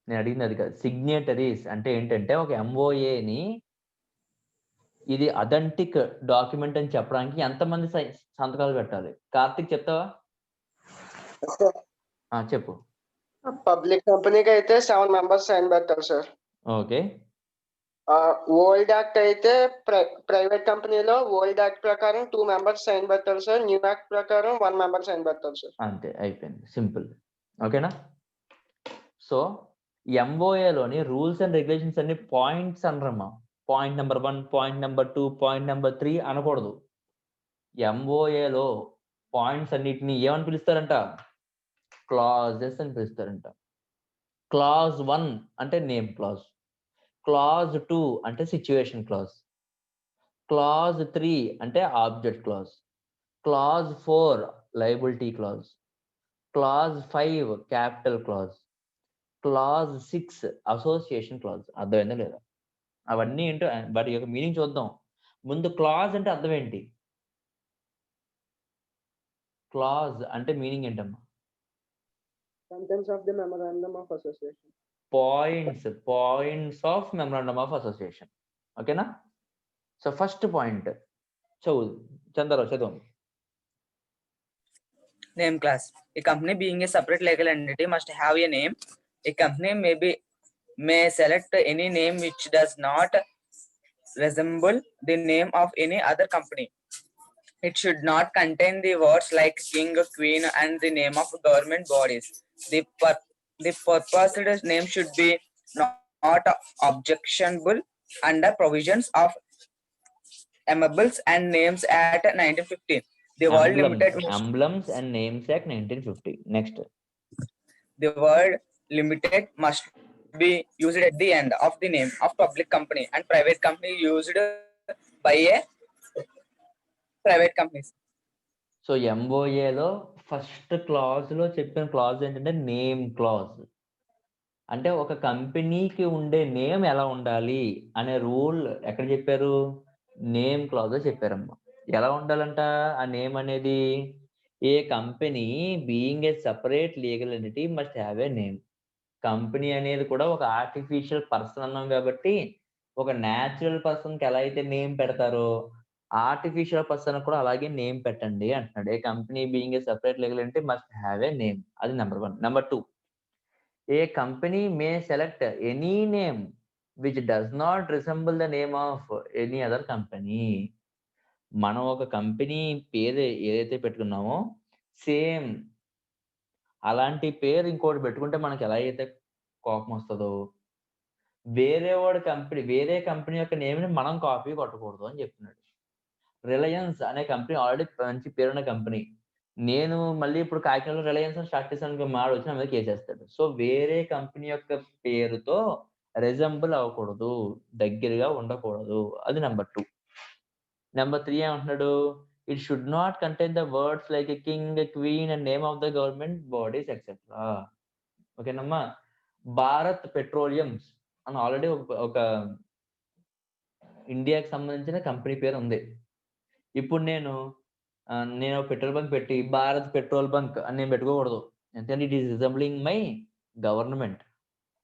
నేను అడిగింది అది కాదు. సిగ్నేటరీస్ అంటే ఏంటంటే ఒక ఎంఓఏని ఇది అథెంటిక్ డాక్యుమెంట్ అని చెప్పడానికి ఎంతమంది సంతకాలు పెట్టాలి? కార్తీక్ చెప్తావా? చెప్పు. పబ్లిక్ కంపెనీకి అయితే 7 members సైన్ పెట్టాలి, సార్. ఓకే. ఓల్డ్ యాక్ట్ అయితే ప్రైవేట్ కంపెనీలో ఓల్డ్ యాక్ట్ ప్రకారం 2 members సైన్ పెట్టాలి, సార్. న్యూ యాక్ట్ ప్రకారం 1 member సైన్ పెట్టాలి, సార్. అంతే, అయిపోయింది. సింపుల్. ఓకేనా? సో ఎంఓఏలోని రూల్స్ అండ్ రెగ్యులేషన్స్ అన్ని పాయింట్స్ అనరమ్మా. Point number 1, point number 2, point number 3 అనకూడదు. ఎంఓఏలో పాయింట్స్ అన్నిటిని ఏమని పిలుస్తారంట? క్లాజెస్ అని పిలుస్తారంట. క్లాజ్ 1 అంటే నేమ్ క్లాజ్, క్లాజ్ 2 అంటే సిచ్యువేషన్ క్లాజ్, క్లాజ్ 3 అంటే object clause, clause 4 liability clause, clause 5 capital clause, clause 6 association clause. అర్థమైందా లేదా? అవన్నీ ఏంటో వాటి యొక్క మీనింగ్ చూద్దాం. ముందు క్లాజ్ అంటే అర్థం ఏంటి? క్లాజ్ అంటే మీనింగ్ ఏంటమ్మా? Contents of the memorandum of association. Points of memorandum of association. ఓకేనా? సో ఫస్ట్ పాయింట్ చంద్రరావు చదువు. Name class. A company being a separate legal entity must have a name. A company may be may select any name which does not resemble the name of any other company. It should not contain the words like king, queen, and the name of government bodies. The purposed name should be not objectionable under provisions of Amendments and Names Act 1915. The word limited Emblems and Names Act 1950. Next. the word limited must be used at the end of the name of public company and private company used by a private companies. So ఎంఓఏలో first క్లాజ్లో చెప్పిన clause ఏంటంటే name clause. అంటే ఒక కంపెనీకి ఉండే name ఎలా ఉండాలి అనే రూల్ ఎక్కడ చెప్పారు? నేమ్ క్లాజ్ చెప్పారమ్మా. ఎలా ఉండాలంట ఆ నేమ్ అనేది? A company being a separate legal entity must have a name. Company అనేది కూడా ఒక ఆర్టిఫిషియల్ పర్సన్ అన్నాం కాబట్టి ఒక న్యాచురల్ పర్సన్కి ఎలా అయితే నేమ్ పెడతారో ఆర్టిఫిషియల్ పర్సన్ కూడా అలాగే నేమ్ పెట్టండి అంటున్నాడు. A company being a separate legal entity must have a name. అది number 1. Number 2, a company may select any name which does not resemble the name of any other company. మనం ఒక company పేరు ఏదైతే పెట్టుకున్నామో same అలాంటి పేరు ఇంకోటి పెట్టుకుంటే మనకి ఎలా అయితే కోపం వస్తుందో వేరే కంపెనీ యొక్క నేమ్ని మనం కాపీ కొట్టకూడదు అని చెప్తున్నాడు. రిలయన్స్ అనే కంపెనీ ఆల్రెడీ మంచి పేరున్న కంపెనీ. నేను మళ్ళీ ఇప్పుడు కాకినాడలో రిలయన్స్ అని స్టార్ట్ చేశాను, మాడు వచ్చి నా మీద కేసేస్తాడు. సో వేరే కంపెనీ యొక్క పేరుతో రిజంబుల్ అవ్వకూడదు, దగ్గరగా ఉండకూడదు. అది నెంబర్ 2. నెంబర్ 3 ఏమంటున్నాడు? It should not contain the words like a king, queen and name of the government bodies etcetera. ఓకేనమ్మా. భారత్ పెట్రోలియంస్ అని ఆల్రెడీ ఒక ఇండియాకి సంబంధించిన కంపెనీ పేరు ఉంది. ఇప్పుడు నేను పెట్రోల్ బంక్ పెట్టి భారత్ పెట్రోల్ బంక్ అని నేను పెట్టుకోకూడదు. ఎందుకంటే it is resembling my government,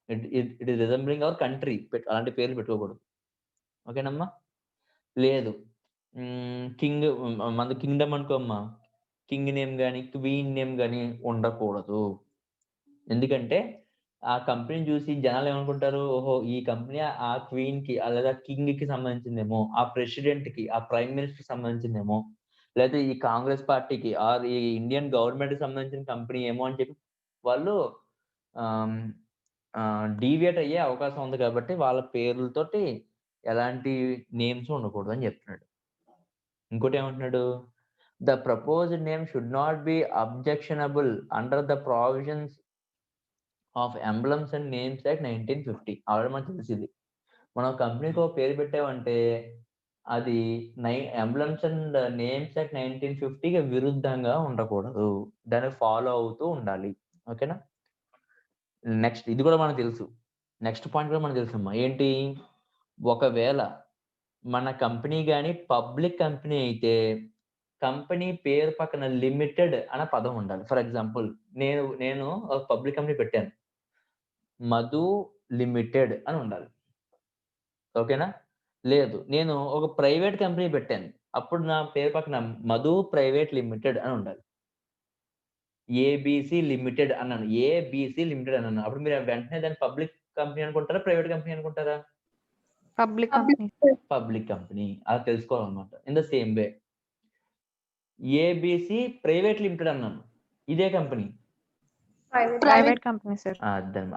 it is resembling our country. అలాంటి పేర్లు పెట్టుకోకూడదు. ఓకేనమ్మా. లేదు కింగ్ మన కింగ్డమ్ అనుకోమ్మా, కింగ్ నేమ్ కానీ క్వీన్ నేమ్ కానీ ఉండకూడదు. ఎందుకంటే ఆ కంపెనీని చూసి జనాలు ఏమనుకుంటారు, ఓహో ఈ కంపెనీ ఆ క్వీన్ కి లేదా కింగ్ కి సంబంధించిందేమో, ఆ ప్రెసిడెంట్ కి ఆ ప్రైమ్ మినిస్టర్ సంబంధించిందేమో, లేదా ఈ కాంగ్రెస్ పార్టీకి ఆర్ ఈ ఇండియన్ గవర్నమెంట్ కి సంబంధించిన కంపెనీ ఏమో అని చెప్పి వాళ్ళు డీవియేట్ అయ్యే అవకాశం ఉంది. కాబట్టి వాళ్ళ పేర్లతోటి ఎలాంటి నేమ్స్ ఉండకూడదు అని చెప్తున్నాడు. ఇంకోటి ఏమంటున్నాడు? The proposed name should not be objectionable under the provisions of emblems and names act 1950. Already మనకు తెలిసింది. మనం కంపెనీకి ఒక పేరు పెట్టామంటే అది ఎంబ్లమ్స్ అండ్ నేమ్స్ యాక్ట్ 1950కి విరుద్ధంగా ఉండకూడదు, దాన్ని ఫాలో అవుతూ ఉండాలి. ఓకేనా. నెక్స్ట్ ఇది కూడా మనకు తెలుసు. నెక్స్ట్ పాయింట్ కూడా మనకు తెలుసమ్మా. ఏంటి? ఒకవేళ మన కంపెనీ కానీ పబ్లిక్ కంపెనీ అయితే కంపెనీ పేరు పక్కన లిమిటెడ్ అనే పదం ఉండాలి. ఫర్ ఎగ్జాంపుల్ నేను ఒక పబ్లిక్ కంపెనీ పెట్టాను, మధు లిమిటెడ్ అని ఉండాలి. ఓకేనా. లేదు నేను ఒక ప్రైవేట్ కంపెనీ పెట్టాను, అప్పుడు నా పేరు పక్కన మధు ప్రైవేట్ లిమిటెడ్ అని ఉండాలి. ఏబిసి లిమిటెడ్ అన్నాను, ఏబిసి లిమిటెడ్ అన్నాను, అప్పుడు మీరు వెంటనే దాన్ని పబ్లిక్ కంపెనీ అనుకుంటారా, ప్రైవేట్ కంపెనీ అనుకుంటారా? Public company. Public company. అది తెలుసుకోవాలన్నమాట. In the same way ABC private limited అన్నాను, ఇదే కంపెనీ ప్రైవేట్ కంపెనీ సార్.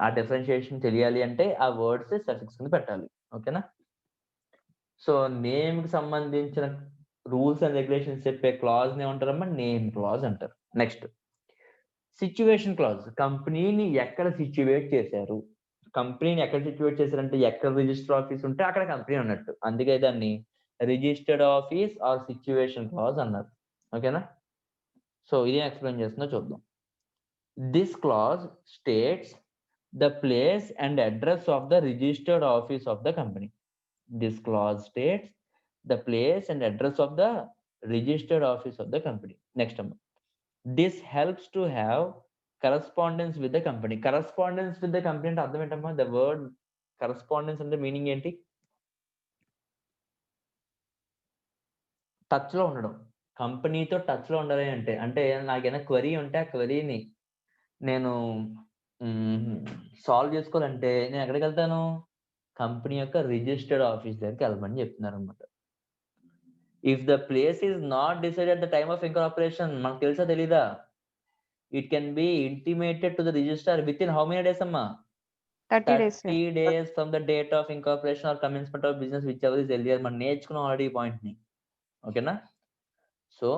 ఆ డిఫరెన్షియేషన్ తెలియాలి అంటే ఆ వర్డ్స్ సఫిక్స్ కింద పెట్టాలి. ఓకేనా. సో నేమ్ కి సంబంధించిన రూల్స్ అండ్ రెగ్యులేషన్స్ చెప్పే క్లాజ్ ఏమంటారమ్మా? నేమ్ క్లాజ్ అంటారు. Next situation clause. కంపెనీని ఎక్కడ సిచ్యువేట్ చేశారు, కంపెనీని ఎక్కడ సిచ్యువేట్ చేశారంటే ఎక్కడ రిజిస్టర్ ఆఫీస్ ఉంటే అక్కడ కంపెనీ ఉన్నట్టు, అందుకే దాన్ని registered office or situation clause అన్నారు. ఓకేనా. సో ఇదే ఎక్స్ప్లెయిన్ చేస్తుందో చూద్దాం. This clause states the place and address of the registered office of the company. This clause states the place and address of the registered office of the company. Next number. This helps to have correspondence with the company. Correspondence with the company అంటే అర్థం ఏంటమ్మా? The word correspondence అంటే meaning ఏంటి? Touch లో ఉండడం. కంపెనీతో touch లో ఉండాలి అంటే నాకేమైనా క్వరీ ఉంటే ఆ క్వరీని నేను సాల్వ్ చేసుకోవాలంటే నేను ఎక్కడికి వెళ్తాను? కంపెనీ యొక్క రిజిస్టర్డ్ ఆఫీస్ దగ్గరికి వెళ్ళమని చెప్తున్నారు అనమాట. If the place is not decide at the time of incorporation, మనకు తెలుసా తెలీదా? It can be intimated to the register within how many days అమ్మా? 30 days, sir. 30 days from the date of incorporation or commencement of business whichever is earlier. మనం నేర్చుకున్నాం already ఈ point ని. ఓకేనా? So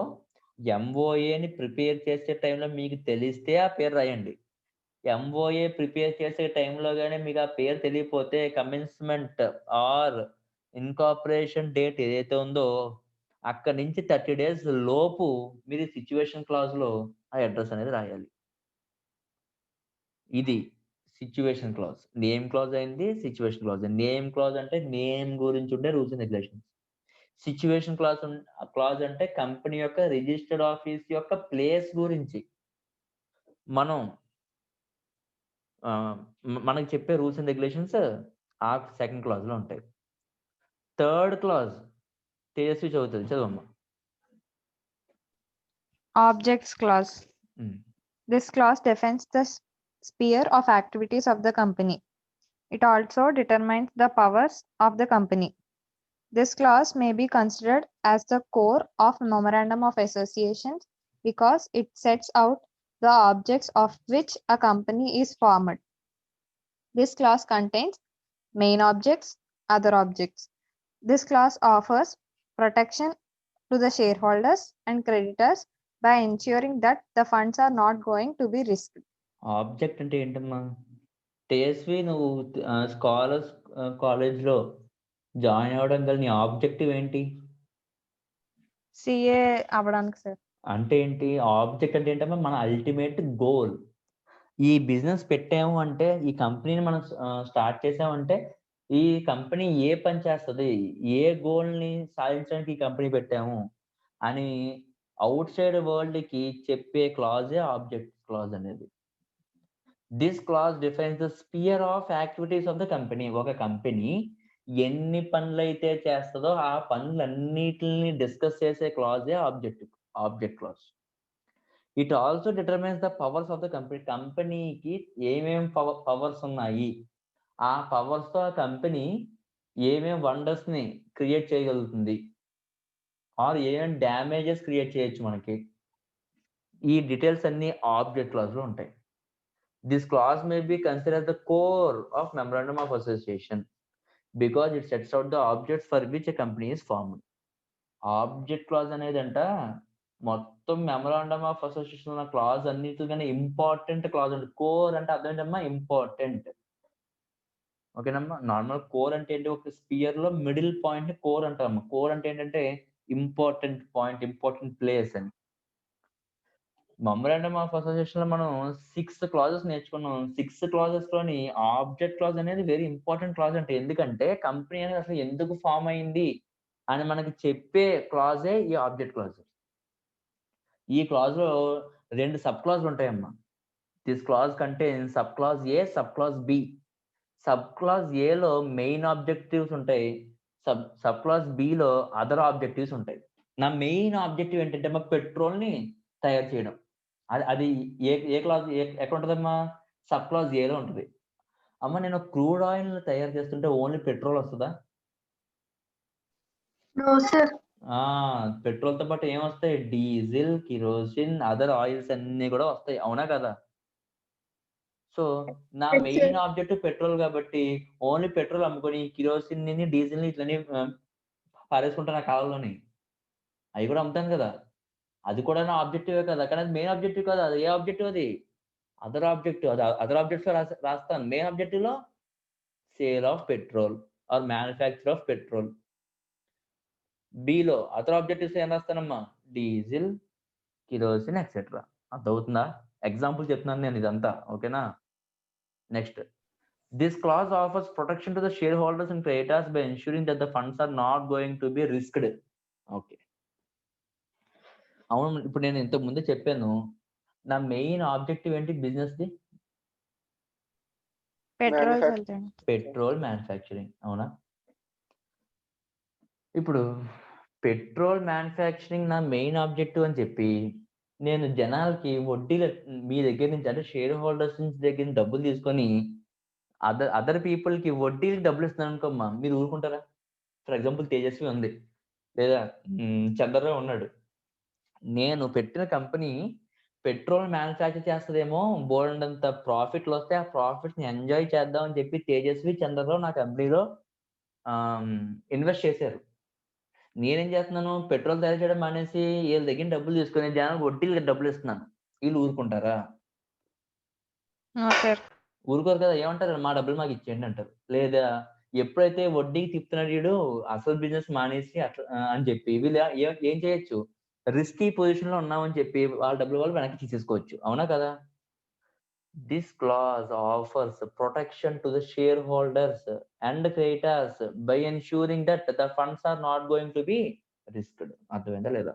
ఎంఓఏని prepare చేసే టైంలో మీకు తెలిస్తే ఆ పేరు రాయండి. ఎంఓఏ ప్రిపేర్ చేసే టైంలో కానీ మీకు ఆ పేరు తెలియకపోతే కమెన్స్మెంట్ ఆర్ ఇన్కార్పొరేషన్ డేట్ ఏదైతే ఉందో అక్కడి నుంచి 30 days లోపు మీరు సిచ్యువేషన్ క్లాజ్ లో ఆ అడ్రస్ అనేది రాయాలి. ఇది సిచ్యువేషన్ క్లాజ్. నేమ్ క్లాజ్ అయింది, సిచ్యువేషన్ క్లాజ్. నేమ్ క్లాజ్ అంటే నేమ్ గురించి ఉండే rules and regulations. Situation clause అంటే కంపెనీ యొక్క రిజిస్టర్డ్ ఆఫీస్ యొక్క ప్లేస్ గురించి మనం మనకి చెప్పే రూల్స్ అండ్ రెగ్యులేషన్స్ ఆ సెకండ్ క్లాజ్ లో ఉంటాయి. థర్డ్ క్లాజ్ తేజస్వి చదువుతుంది, చదవమ్మా. Objects clause. This clause defines the sphere of activities of the company. It also determines the powers of the company. This clause may be considered as the core of memorandum of association because it sets out the objects of which a company is formed. This clause contains main objects, other objects. This clause offers protection to the shareholders and creditors by ensuring that the funds are not going to be risked. Object అంటే ఏంటమ్మా? తేజస్వి, నువ్వు scholars college లో join అవ్వడం గల నీ objective ఏంటి? CA అవ్వడానికి sir. అంటే ఏంటి? ఆబ్జెక్ట్ అంటే ఏంటమ్మా? మన అల్టిమేట్ గోల్. ఈ బిజినెస్ పెట్టాము అంటే, ఈ కంపెనీని మనం స్టార్ట్ చేసామంటే ఈ కంపెనీ ఏ పని చేస్తుంది, ఏ గోల్ ని సాధించడానికి ఈ కంపెనీ పెట్టాము అని అవుట్ సైడ్ వరల్డ్ కి చెప్పే క్లాజే ఆబ్జెక్ట్ క్లాజ్ అనేది. This clause defines the sphere of activities of the company. ఒక కంపెనీ ఎన్ని పనులు అయితే చేస్తుందో ఆ పనులన్నిటిని డిస్కస్ చేసే క్లాజే object clause. It also determines the powers of the company. కంపెనీకి ఏమేం పవర్స్ ఉన్నాయి, ఆ పవర్స్ తో ఆ కంపెనీ ఏమేం వండర్స్ ని క్రియేట్ చేయగలుగుతుంది, ఆర్ ఏమేం డ్యామేజెస్ క్రియేట్ చేయొచ్చు మనకి. ఈ డీటెయిల్స్ అన్ని ఆబ్జెక్ట్ క్లాజ్ లో ఉంటాయి. This clause may be consider the core of memorandum of association because it sets out the objects for which a company is formed. Object clause అనేది అంట మొత్తం మెమరాండమ్ ఆఫ్ అసోసియేషన్ ఉన్న clause అన్నిటికన్నా important clause అండి. Core అంటే అర్థం ఏంటమ్మా? Important. ఓకేనమ్మా? నార్మల్ కోర్ అంటే ఏంటి? ఒక స్పియర్ లో మిడిల్ పాయింట్ ని కోర్ అంటాము. కోర్ అంటే ఏంటంటే ఇంపార్టెంట్ పాయింట్, ఇంపార్టెంట్ ప్లేస్ అని. మెమరాండమ్ ఆఫ్ అసోసియేషన్ లో మనం 6 క్లాజెస్ నేర్చుకున్నాం. 6 క్లాజెస్ లోని ఆబ్జెక్ట్ క్లాజ్ అనేది వెరీ ఇంపార్టెంట్ క్లాజ్ అంటే, ఎందుకంటే కంపెనీ అనేది అసలు ఎందుకు ఫామ్ అయింది అని మనకి చెప్పే క్లాజే ఈ ఆబ్జెక్ట్ క్లాజ్. ఈ క్లాజ్ లో 2 సబ్ క్లాజ్ ఉంటాయమ్మా. This clause contains sub clause A, sub clause B. Sub clause A లో మెయిన్ ఆబ్జెక్టివ్స్ ఉంటాయి, సబ్ క్లాజ్ బి లో అదర్ ఆబ్జెక్టివ్స్ ఉంటాయి. నా మెయిన్ ఆబ్జెక్టివ్ ఏంటంటే మా పెట్రోల్ ని తయారు చేయడం. అది ఏ క్లాజ్ ఎక్కడ ఉంటుందమ్మా? సబ్ క్లాజ్ ఏలో ఉంటుంది. అమ్మ, నేను క్రూడ్ ఆయిల్ తయారు చేస్తుంటే ఓన్లీ పెట్రోల్ వస్తుందా? పెట్రోల్ తో పాటు ఏమొస్తాయి? డీజిల్, కిరోసిన్, అదర్ ఆయిల్స్ అన్ని కూడా వస్తాయి, అవునా కదా? సో నా మెయిన్ ఆబ్జెక్టివ్ పెట్రోల్ కాబట్టి ఓన్లీ పెట్రోల్ అమ్ముకొని కిరోసిన్ ని, డీజిల్ ని ఇట్లని పారేసుకుంటాను ఆ కాలంలోని. అవి కూడా అమ్ముతాను కదా, అది కూడా నా ఆబ్జెక్టివ్ కదా. కానీ అది మెయిన్ ఆబ్జెక్టివ్ కదా. అది ఏ ఆబ్జెక్టివ్? అది అదర్ ఆబ్జెక్టివ్. అది అదర్ ఆబ్జెక్టివ్ రాస్తాను. మెయిన్ ఆబ్జెక్టివ్ లో sale of petrol or manufacture of petrol. B లో అదర్ ఆబ్జెక్టివ్స్ ఏం రాస్తానమ్మా? Diesel, kerosene etcetera. అర్థమవుతుందా? ఎగ్జాంపుల్ చెప్తున్నాను నేను ఇదంతా, ఓకేనా? Next, this clause offers protection to the shareholders and creditors by ensuring that the funds are not going to be risked. Okay, అవును. ఇప్పుడు నేను ఇంతకు ముందే చెప్పాను, నా మెయిన్ ఆబ్జెక్టివ్ ఏంటి బిజినెస్ ది? పెట్రోల్ మ్యానుఫ్యాక్చరింగ్, అవునా? ఇప్పుడు పెట్రోల్ మ్యానుఫ్యాక్చరింగ్ నా మెయిన్ ఆబ్జెక్టివ్ అని చెప్పి నేను జనాలకి వడ్డీలు మీ దగ్గర నుంచి అంటే షేర్ హోల్డర్స్ నుంచి దగ్గర నుంచి డబ్బులు తీసుకొని అదర్ పీపుల్కి వడ్డీకి డబ్బులు ఇస్తున్నాను అనుకోమ్మా, మీరు ఊరుకుంటారా? ఫర్ ఎగ్జాంపుల్ తేజస్వి ఉంది, లేదా చంద్రరావు ఉన్నాడు. నేను పెట్టిన కంపెనీ పెట్రోల్ మ్యానుఫ్యాక్చర్ చేస్తుందేమో, బోల్డంత ప్రాఫిట్లు వస్తే ఆ ప్రాఫిట్స్ ని ఎంజాయ్ చేద్దాం అని చెప్పి తేజస్వి, చంద్రరావు నా కంపెనీలో ఇన్వెస్ట్ చేశారు. నేనేం చేస్తున్నాను, పెట్రోల్ తయారు చేయడం మానేసి వీళ్ళ దగ్గర డబ్బులు తీసుకుని జనాలకు వడ్డీలకి డబ్బులు ఇస్తున్నాను. వీళ్ళు ఊరుకుంటారా? ఊరుకోరు కదా. ఏమంటారు, మా డబ్బులు మాకు ఇచ్చేయండి అంటారు. లేదా ఎప్పుడైతే వడ్డీకి తిప్పుతున్నాడు వీడు, అసలు బిజినెస్ మానేసి అట్లా అని చెప్పి వీళ్ళు ఏం చేయొచ్చు, రిస్కీ పొజిషన్ లో ఉన్నామని చెప్పి వాళ్ళ డబ్బులు వాళ్ళు వెనక్కి తీసేసుకోవచ్చు. అవునా కదా? This clause offers protection to the shareholders and creditors by ensuring that the funds are not going to be risked. అర్థమైందా లేదా?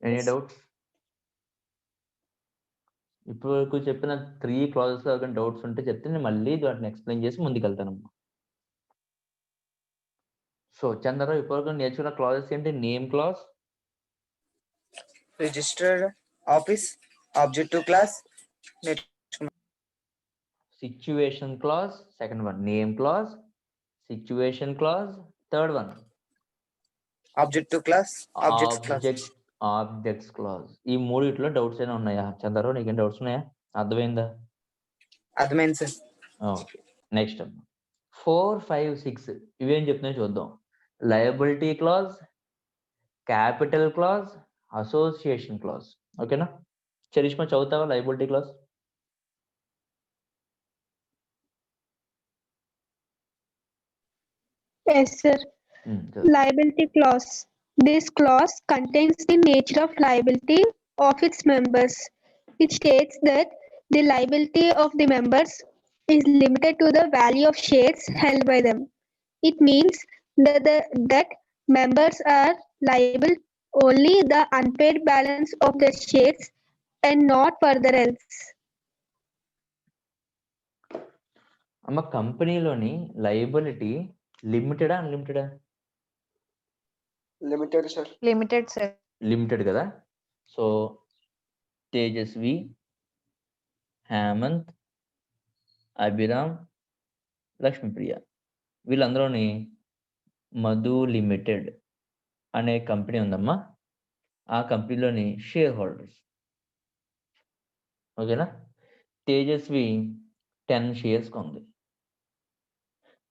Any doubts? ఇప్పుడు వరకు చెప్పిన 3 క్లాజెస్ లో డౌట్స్ ఉంటే చెప్తే నేను మళ్ళీ వాటిని ఎక్స్ప్లెయిన్ చేసి ముందుకెళ్తానమ్మా. సో చంద్రరావు ఇప్పటివరకు నేర్చుకున్న క్లాజెస్ ఏంటి? Name clause, registered office, objective class, situation clause, second one name clause, situation clause, third one objective class, objects clause. ఈ మూడిట్లో డౌట్స్ ఏమైనా ఉన్నాయా చంద్రరావు? నీకేం డౌట్స్ ఉన్నాయా? అర్థమైందా? అర్థమైంది సార్. ఓకే, నెక్స్ట్ 4, 5, 6 ఇవేం చెప్తున్నాయో చూద్దాం. Liability clause, capital clause, association clause. ఓకేనా? చరిష్మా చదువుతావా liability clause? Yes, sir. Liability clause. This clause contains the nature of liability of its members. It states that the liability of the members is limited to the value of shares held by them. It means that members are liable only the unpaid balance of their shares and not further else. అమ్మ, కంపెనీలోని liability లిమిటెడా అన్లిమిటెడా? Limited sir. Limited sir. Limited కదా. So Tejaswi, Hemanth, Abhiram, Lakshmipriya వీళ్ళందరూని Madhu limited అనే company ఉందమ్మా. ఆ కంపెనీలోని షేర్ హోల్డర్స్. ఓకేనా? తేజస్వి 10 షేర్స్ కొంది,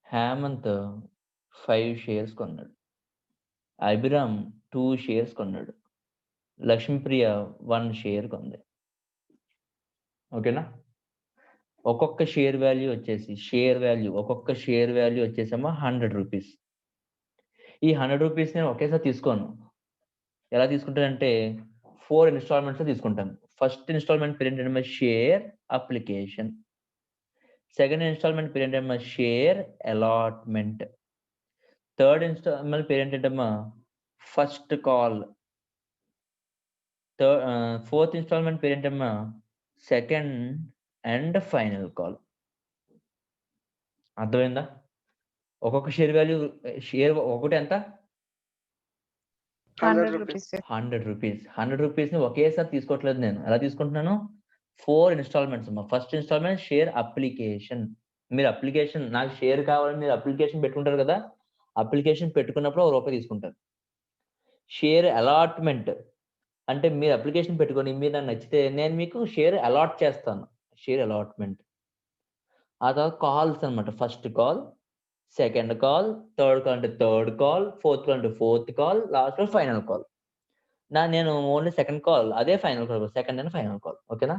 హేమంత్ 5 షేర్స్ కొన్నాడు, అభిరామ్ 2 షేర్స్ కొన్నాడు, లక్ష్మీప్రియ 1 షేర్ కొంది. ఓకేనా? ఒక్కొక్క షేర్ వాల్యూ వచ్చేసమ్మా 100 రూపీస్. ఈ 100 రూపీస్ నేను ఒకేసారి తీసుకోను. ఎలా తీసుకుంటానంటే 4 ఇన్స్టాల్మెంట్స్ తీసుకుంటాను. ఫస్ట్ ఇన్స్టాల్మెంట్ పేరు ఏంటంటే షేర్ అప్లికేషన్, సెకండ్ ఇన్స్టాల్మెంట్ పేరు ఏంటమ్మా షేర్ అలాట్మెంట్, థర్డ్ ఇన్స్టాల్మెంట్ పేరు ఏంటంటమ్మా ఫస్ట్ కాల్, ఫోర్త్ ఇన్స్టాల్మెంట్ పేరు ఏంటమ్మా సెకండ్ అండ్ ఫైనల్ కాల్. అర్థమైందా? ఒక్కొక్క షేర్ వాల్యూ, షేర్ ఒకటి ఎంత? 100 రూపీస్. 100 రూపీస్. 100 రూపీస్ ని ఒకేసారి తీసుకోవట్లేదు నేను. ఎలా తీసుకుంటున్నాను? 4 ఇన్స్టాల్మెంట్స్ అమ్మా. First installment share application. మీరు అప్లికేషన్, నాకు షేర్ కావాలని మీరు అప్లికేషన్ పెట్టుకుంటారు కదా, అప్లికేషన్ పెట్టుకున్నప్పుడు ₹1 తీసుకుంటారు. షేర్ అలాట్మెంట్ అంటే మీరు అప్లికేషన్ పెట్టుకొని మీరు నాకు నచ్చితే నేను మీకు షేర్ అలాట్ చేస్తాను, షేర్ అలాట్మెంట్. ఆ తర్వాత కాల్స్ అనమాట. First call, second call, third call అంటే థర్డ్ కాల్, ఫోర్త్ కాల్ అంటే ఫోర్త్ కాల్, లాస్ట్ లో ఫైనల్ కాల్. నేను ఓన్లీ సెకండ్ కాల్, అదే final call, second and final call. ఓకేనా?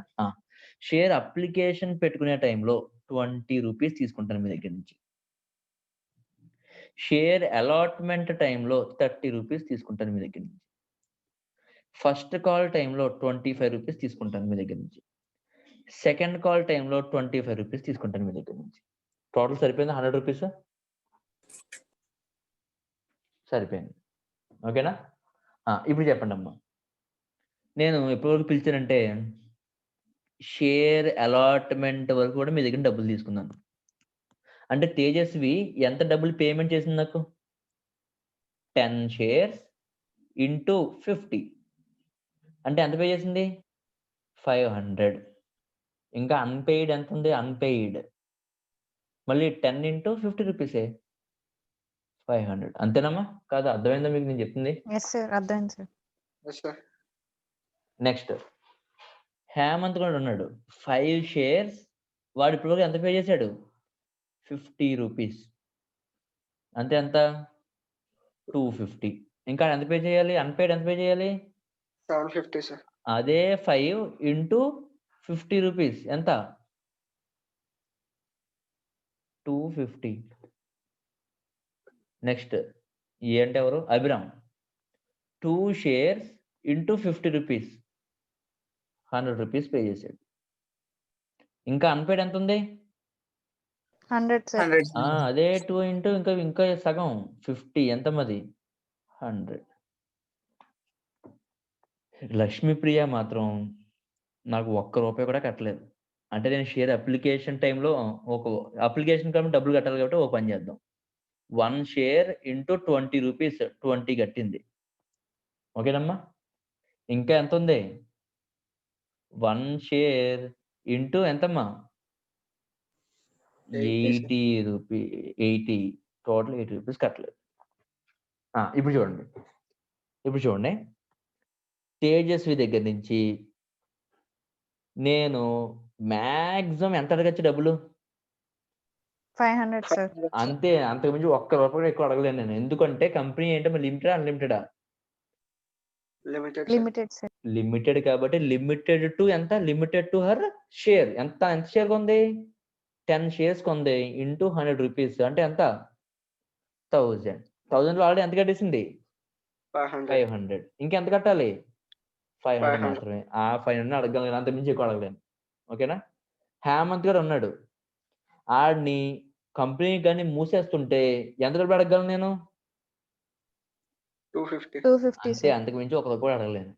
షేర్ అప్లికేషన్ పెట్టుకునే టైంలో 20 రూపీస్ తీసుకుంటాను మీ దగ్గర నుంచి. షేర్ అలాట్మెంట్ టైంలో 30 రూపీస్ తీసుకుంటాను మీ దగ్గర నుంచి. ఫస్ట్ కాల్ టైంలో 25 రూపీస్ తీసుకుంటాను మీ దగ్గర నుంచి. సెకండ్ కాల్ టైంలో 25 రూపీస్ తీసుకుంటాను మీ దగ్గర నుంచి. టోటల్ సరిపోయింది 100 రూపీస్. సరిపోయింది. ఓకేనా? ఇప్పుడు చెప్పండి అమ్మా, నేను ఎప్పటివరకు పిలిచానంటే షేర్ అలాట్మెంట్ వరకు కూడా మీ దగ్గర డబ్బులు తీసుకున్నాను. అంటే తేజస్వి ఎంత డబ్బులు పేమెంట్ చేసింది నాకు? 10 షేర్స్ ఇంటూ 50 అంటే ఎంత పే చేసింది 500. ఇంకా అన్పెయిడ్ ఎంత ఉంది అన్పెయిడ్ మళ్ళీ 10 ఇంటూ 50 రూపీసే 500 అంతేనమ్మా కాదు అర్థమైందా మీకు నేను చెప్తుంది ఎస్ సార్ అర్థమైంది సార్. Yes, sir. నెక్స్ట్ హేమంత్ కూడా ఉన్నాడు 5 షేర్స్ వాడు ఇప్పుడు ఎంత పే చేశాడు 50 రూపీస్ అంతే ఎంత 250 ఇంకా ఎంత పే చేయాలి అన్పెయిడ్ ఎంత పే చేయాలి 750, sir. అదే 5 ఇంటూ 50 రూపీస్ ఎంత 250. నెక్స్ట్ ఏంటి ఎవరు Abhiram 2 shares into 50 rupees 100 rupees pay చేశాడు. ఇంకా అన్పెయిడ్ ఎంత ఉంది 100 సార్. 100. అదే 2 ఇంటూ ఇంకా సగం 50 ఎంత మది 100. లక్ష్మీప్రియ మాత్రం నాకు ₹1 కూడా కట్టలేదు. అంటే నేను షేర్ అప్లికేషన్ టైంలో ఒక అప్లికేషన్ కాబట్టి డబ్బులు కట్టాలి కాబట్టి ఓ పని చేద్దాం 1 షేర్ ఇంటూ 20 రూపీస్ 20 కట్టింది ఓకేనమ్మా. ఇంకా ఎంత ఉంది 1 షేర్ ఇంటూ ఎంతమ్మా 80 రూపీ 80 టోటల్ 80 రూపీస్ కట్టలేదు. ఇప్పుడు చూడండి తేజస్వి దగ్గర నుంచి నేను మ్యాక్సిమం ఎంత అడగచ్చు డబ్బులు 500 సార్. అంతే అంతకుమించి ₹1 కూడా ఎక్కువ అడగలేను నేను ఎందుకంటే కంపెనీ ఏంటో లిమిటెడ్ అన్లిమిటెడా Limited, sir. Limited sir. Limited కాబట్టి లిమిటెడ్ టు ఎంత లిమిటెడ్ టు హర్ షేర్ ఎంత షేర్ కొంది 10 షేర్స్ కొంది ఇంటూ 100 రూపీస్ అంటే ఎంత 1000 ఆల్రెడీ ఎంత కట్టేసింది 500. 500 ఇంకెంత కట్టాలి 500 500. మాత్రమే. ఆ 500 అడగలను అంత మించి ఎక్కువ అడగలేను ఓకేనా. హేమంత్ గారు ఉన్నాడు ఆడిని కంపెనీ కానీ మూసేస్తుంటే ఎంత డబ్బులు అడగలను నేను 250. 250 అంతే సార్. అంతకు మించి ₹1 కూడా అడగలేను.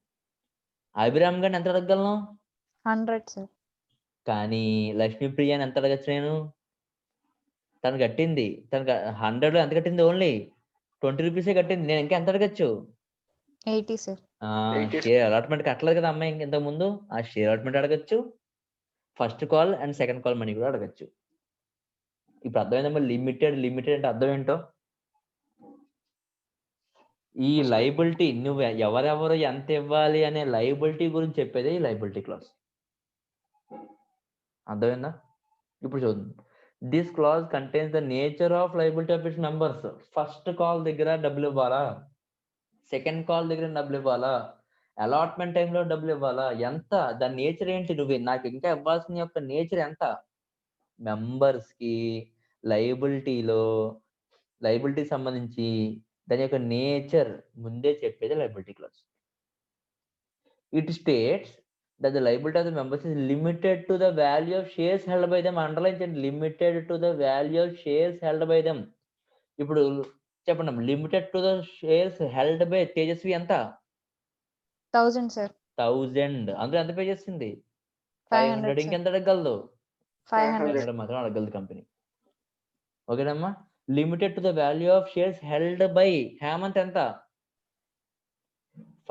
అభిరామ్ గారిని ఎంత అడగలను 100 సార్. కానీ లక్ష్మీప్రియాని ఎంత అడగచ్చు నేను తను కట్టింది 100 లో ఎంత కట్టింది ఓన్లీ 20 రూపీసే కట్టింది నేను ఇంకా ఎంత అడగచ్చు 80 సార్. 80. షేర్ అలాట్మెంట్ కట్టలేదు కదా అమ్మాయి ఇంతకు ముందు ఆ షేర్ అలాట్మెంట్ అడగచ్చు first call and second call money కూడా అడగచ్చు. ఇప్పుడు అర్థమైందమ్మా లిమిటెడ్ అంటే అర్థం ఏంటో ఈ లైబిలిటీ నువ్వు ఎవరెవరు ఎంత ఇవ్వాలి అనే లైబిలిటీ గురించి చెప్పేదే ఈ లైబిలిటీ క్లాస్ అర్థమైందా. ఇప్పుడు చూద్దాం this clause contains the nature of liability of its members. First call దగ్గర డబ్బులు ఇవ్వాలా సెకండ్ కాల్ దగ్గర డబ్బులు ఇవ్వాలా అలాట్మెంట్ టైంలో డబ్బులు ఇవ్వాలా ఎంత దాని నేచర్ ఏంటి నువ్వు నాకు ఇంకా ఇవ్వాల్సిన యొక్క నేచర్ ఎంత మెంబర్స్ కి లైబిలిటీ సంబంధించి దాని యొక్క నేచర్ ముందే చెప్పేది liability class. It states that the liability of the members is limited to the value of shares held by them. Underline limited to the value of shares held by them. ఇప్పుడు చెప్పండి limited to the shares held by Tejaswi ఎంత 1000 sir. 1000 అందులో ఎంత pay చేసింది 500 500 ఇంకెంత అడగలదు 500 500 మాత్రం అడగలదు company ఓకేనమ్మా. Limited to the value of shares held by Hemant ఎంత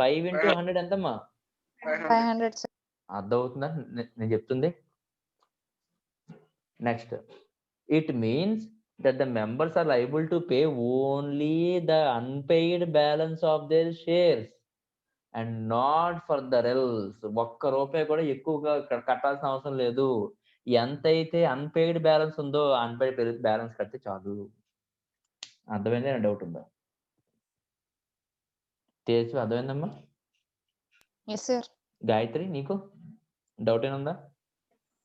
5 into 100 ఎంతమ్మా 500 సార్. అర్థమవుతుందా నేను చెప్తుంది. Next it means that the members are liable to pay only the unpaid balance of their shares and not further else. ₹1 కూడా ఎక్కువగా కట్టాల్సిన అవసరం లేదు. ఎంతైతే అన్పెయిడ్ బ్యాలెన్స్ ఉందో అన్పెయిడ్ బ్యాలెన్స్ కడితే చాలు. అర్థమైంది నా డౌట్ ఉందా తేజస్వి అర్థమైందమ్మా. Yes sir. గాయత్రి నీకు డౌట్ ఏముందా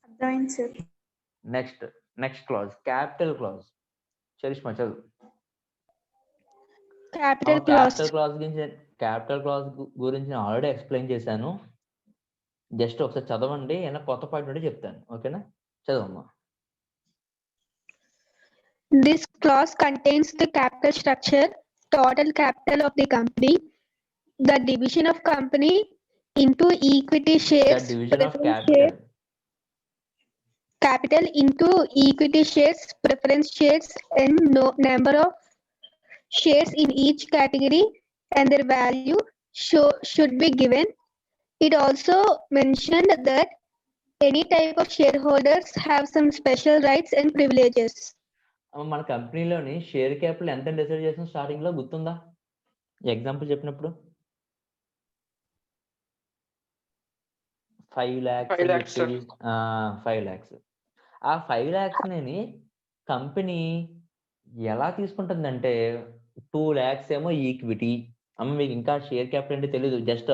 అర్థమైంది sir. Next clause capital clause Charishma చదువు. Capital clause. క్యాపిటల్ క్లాజ్ గురించి నేను ఆల్రెడీ ఎక్స్ప్లెయిన్ చేశాను. జస్ట్ ఒకసారి చదవండి ఏమైనా కొత్త పాయింట్ ఉంటే చెప్తాను ఓకేనా చదవమ్మా. This clause contains the capital structure, total capital of the company, the division of company into equity The shares, division of preference shares, capital into equity shares, preference shares, and number of shares in each category and their value, should be given. It also mentioned that any type of shareholders have some special rights and privileges. మన కంపెనీలోని share capital ఎంత decide చేసిన starting లో గుర్తుందా? Example చెప్పినప్పుడు 5 lakhs 5 lakhs, sir. 5 lakhs. ఆ 5 lakhs నేని company ఎలా తీసుకుంటుందంటే 2 lakhs ఏమో ఈక్విటీ. అమ్మ మీకు ఇంకా షేర్ క్యాపిటల్ అంటే తెలియదు, జస్ట్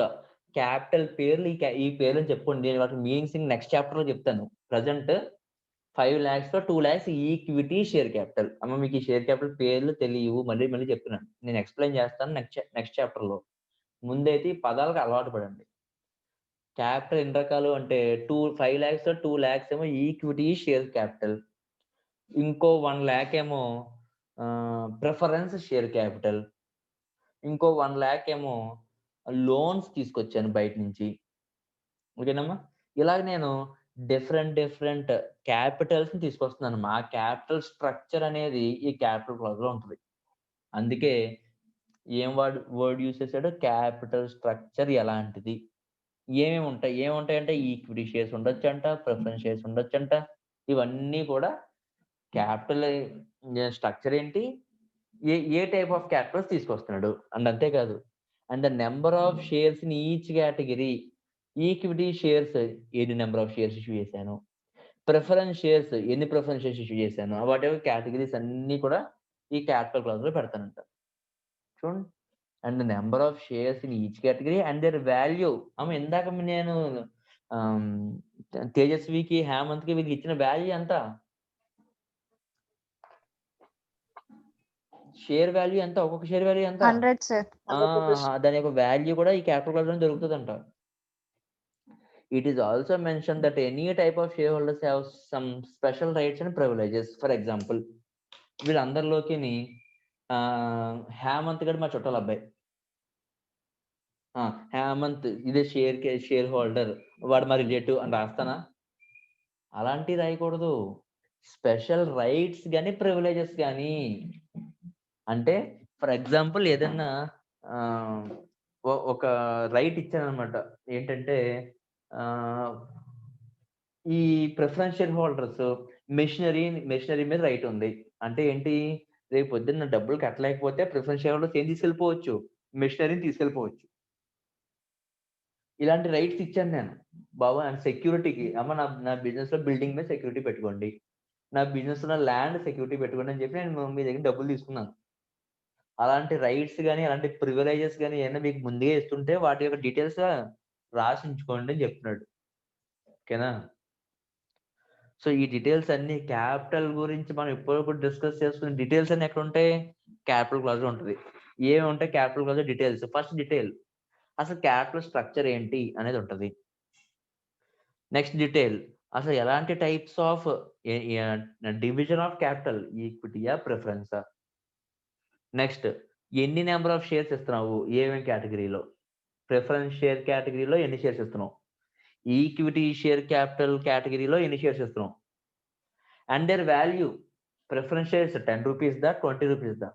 క్యాపిటల్ పేర్లు ఈ పేర్లు చెప్పుకోండి. నేను వాటి మీనింగ్స్ నెక్స్ట్ చాప్టర్ లో చెప్తాను. ప్రజెంట్ 5 lakhs లో 2 lakhs ఈక్విటీ షేర్ క్యాపిటల్. అమ్మ మీకు ఈ షేర్ క్యాపిటల్ పేర్లు తెలియవు, మళ్ళీ చెప్తున్నాను. నేను ఎక్స్ప్లెయిన్ చేస్తాను నెక్స్ట్ చాప్టర్ లో. ముందైతే ఈ పదాలకు అలవాటు పడండి. క్యాపిటల్ ఎన్ని రకాలు అంటే 5 lakhs లో 2 lakhs ఏమో ఈక్విటీ షేర్ క్యాపిటల్, ఇంకో 1 lakh ఏమో ప్రిఫరెన్స్ షేర్ క్యాపిటల్, ఇంకో 1 lakh ఏమో లోన్స్ తీసుకొచ్చాను బయట నుంచి. ఓకేనమ్మా? ఇలాగ నేను డిఫరెంట్ క్యాపిటల్స్ ని తీసుకొస్తున్నాను. మా క్యాపిటల్ స్ట్రక్చర్ అనేది ఈ క్యాపిటల్ క్లాజ్ లో ఉంటుంది. అందుకే ఏం వర్డ్ యూస్ చేశాడు? క్యాపిటల్ స్ట్రక్చర్ ఎలాంటిది, ఏముంటాయంటే ఈక్విటీ షేర్స్ ఉండొచ్చంట, ప్రిఫరెన్స్ షేర్స్ ఉండొచ్చంట. ఇవన్నీ కూడా క్యాపిటల్ స్ట్రక్చర్ ఏంటి, ఏ టైప్ ఆఫ్ క్యాపిటల్స్ తీసుకొస్తున్నాడు అండ్ అంతేకాదు. And the number of shares in each category. Equity shares ఎన్ని నెంబర్ ఆఫ్ షేర్స్ ఇష్యూ చేశాను, ప్రిఫరెన్స్ షేర్స్ ఎన్ని ప్రిఫరెన్స్ షేర్స్ ఇష్యూ చేశాను, వాట్ ఎవర్ కేటగిరీస్ అన్ని కూడా ఈ క్యాపిటల్ క్లాజ్ లో పెడతానంట. చూడండి. And the number of shares in each category and their value. ఇందాక నేను తేజస్వికి, హేమంత్ కి వీళ్ళకి ఇచ్చిన వాల్యూ ఎంత? షేర్ వాల్యూ ఎంత? ఒక్కొక్క షేర్ వాల్యూ ఎంత? 100, sir. దాని యొక్క వాల్యూ కూడా ఈ క్యాపిటల్ క్లాజ్ లో దొరుకుతుందంట. It is also mentioned that any type of shareholders have some special rights and privileges. For example, వీళ్ళందరిలోకి Hemant గడు మా చుట్టాల అబ్బాయి. హేమంత్ ఇదే షేర్ హోల్డర్, వాడు మా రిలేటివ్ అని రాస్తానా? అలాంటివి రాయకూడదు. స్పెషల్ రైట్స్ కానీ ప్రివిలేజెస్ కానీ. అంటే ఫర్ ఎగ్జాంపుల్ ఏదన్నా ఒక రైట్ ఇచ్చాను అనమాట. ఏంటంటే ఈ ప్రిఫరెన్స్ షేర్ హోల్డర్స్ మెషినరీ మీద రైట్ ఉంది. అంటే ఏంటి? రేపు పొద్దున్న డబ్బులు కట్టలేకపోతే ప్రిఫరెన్స్ షేర్ హోల్డర్స్ ఏం తీసుకెళ్ళిపోవచ్చు? మెషినరీని తీసుకెళ్ళిపోవచ్చు. ఇలాంటి రైట్స్ ఇచ్చాను నేను బాబా. అండ్ సెక్యూరిటీకి, నా బిజినెస్ లో బిల్డింగ్ మీద సెక్యూరిటీ పెట్టుకోండి, నా బిజినెస్ లో ల్యాండ్ సెక్యూరిటీ పెట్టుకోండి అని చెప్పి నేను మీ దగ్గర డబ్బులు తీసుకున్నాను. అలాంటి రైట్స్ కానీ అలాంటి ప్రివిలేజెస్ కానీ ఏమైనా మీకు ముందుగా ఇస్తుంటే వాటి యొక్క డీటెయిల్స్ రాసి ఉంచుకోండి అని చెప్తున్నాడు. ఓకేనా? సో ఈ డీటెయిల్స్ అన్ని క్యాపిటల్ గురించి మనం ఎప్పుడు డిస్కస్ చేసుకునే డీటెయిల్స్ అన్ని ఎక్కడ ఉంటాయి? క్యాపిటల్ క్లాజ్ లో ఉంటుంది. ఏమి ఉంటాయి క్యాపిటల్ క్లాజ్ లో డీటెయిల్స్? ఫస్ట్ డీటెయిల్, అసలు క్యాపిటల్ స్ట్రక్చర్ ఏంటి అనేది ఉంటుంది. నెక్స్ట్ డీటెయిల్, అసలు ఎలాంటి types of division of capital, ఈక్విటీయా ప్రిఫరెన్సా. నెక్స్ట్, ఎన్ని నెంబర్ ఆఫ్ షేర్స్ ఇస్తున్నావు ఏమేమి కేటగిరీలో, ప్రిఫరెన్స్ షేర్ కేటగిరీలో ఎన్ని షేర్స్ ఇస్తున్నావు, ఈక్విటీ షేర్ క్యాపిటల్ కేటగిరీలో ఎన్ని షేర్స్ ఇస్తున్నావు, and their value. Preference shares 10 rupees దా, 20 రూపీస్ దా,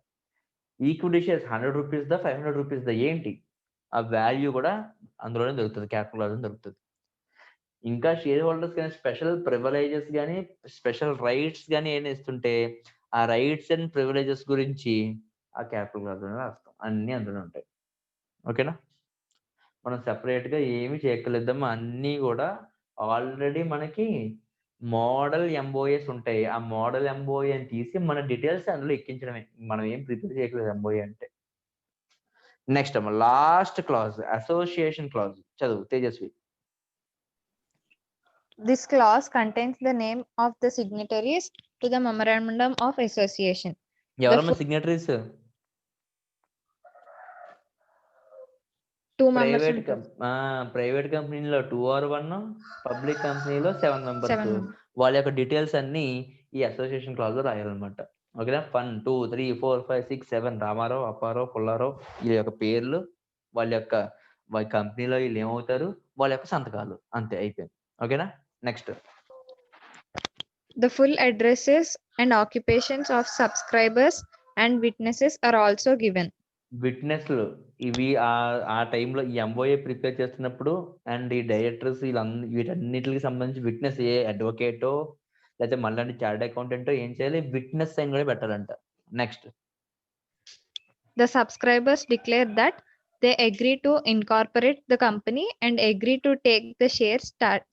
ఈక్విటీ షేర్స్ 100 రూపీస్ దా, 500 రూపీస్ దా, ఏంటి ఆ వాల్యూ కూడా అందులోనే దొరుకుతుంది, క్యాపిటల్ క్లాజ్ దొరుకుతుంది. ఇంకా షేర్ హోల్డర్స్ కానీ స్పెషల్ ప్రివిలేజెస్ కానీ స్పెషల్ రైట్స్ కానీ ఏమైనా ఇస్తుంటే ఆ రైట్స్ అండ్ ప్రివిలేజెస్ గురించి ఆ క్యాపిటల్ క్లాజ్ లోనే రాస్తాం. అన్ని అందులో ఉంటాయి. ఓకేనా? మనం సెపరేట్ గా ఏమి చేయగలుగుతాము. అన్నీ కూడా ఆల్రెడీ మనకి మోడల్ ఎంఓఎస్ ఉంటాయి. ఆ మోడల్ ఎంఓఏ అని తీసి మన డీటెయిల్స్ అందులో ఎక్కించడమే. మనం ఏం ప్రిపేర్ చేయట్లేదు ఎంఓఏ అంటే. Next last clause, association clause. చదువు Tejaswi. This clause contains the name of the signatories to the memorandum of association. ఎవరమ్మా సిగ్నేటరీస్? ప్రైవేట్ కంపెనీలో 2 or 1, పబ్లిక్ కంపెనీలో 7 members. వాళ్ళ యొక్క డీటెయిల్స్ అన్ని ఈ అసోసియేషన్ క్లాజ్ లో రాయాలన్నమాట. ఓకేనా? 1, 2, 3, 4, 5, 6, 7 రామారావు, అప్పారావు, పుల్లారావు వీళ్ళ యొక్క పేర్లు, వాళ్ళ కంపెనీలో వీళ్ళు ఏమవుతారు, వాళ్ళ యొక్క సంతకాలు, అంతే అయిపోయింది. ఓకేనా? Next, The full addresses and occupations of subscribers and witnesses are also given. విట్నెస్లు ఇవి ఆ టైంలో ఈ ఎంఓఏ ప్రిపేర్ చేస్తున్నప్పుడు అండ్ ఈ డైరెక్టర్స్ వీటన్నిటికి సంబంధించి విట్నెస్ ఏ అడ్వకేటో లేకపోతే మళ్ళీ చార్టెడ్ అకౌంటెంటో ఏం చేయాలి, విట్నెస్ సైన్ కూడా పెట్టాలంట. Next The subscribers declare that they agree to incorporate the company and agree to take the shares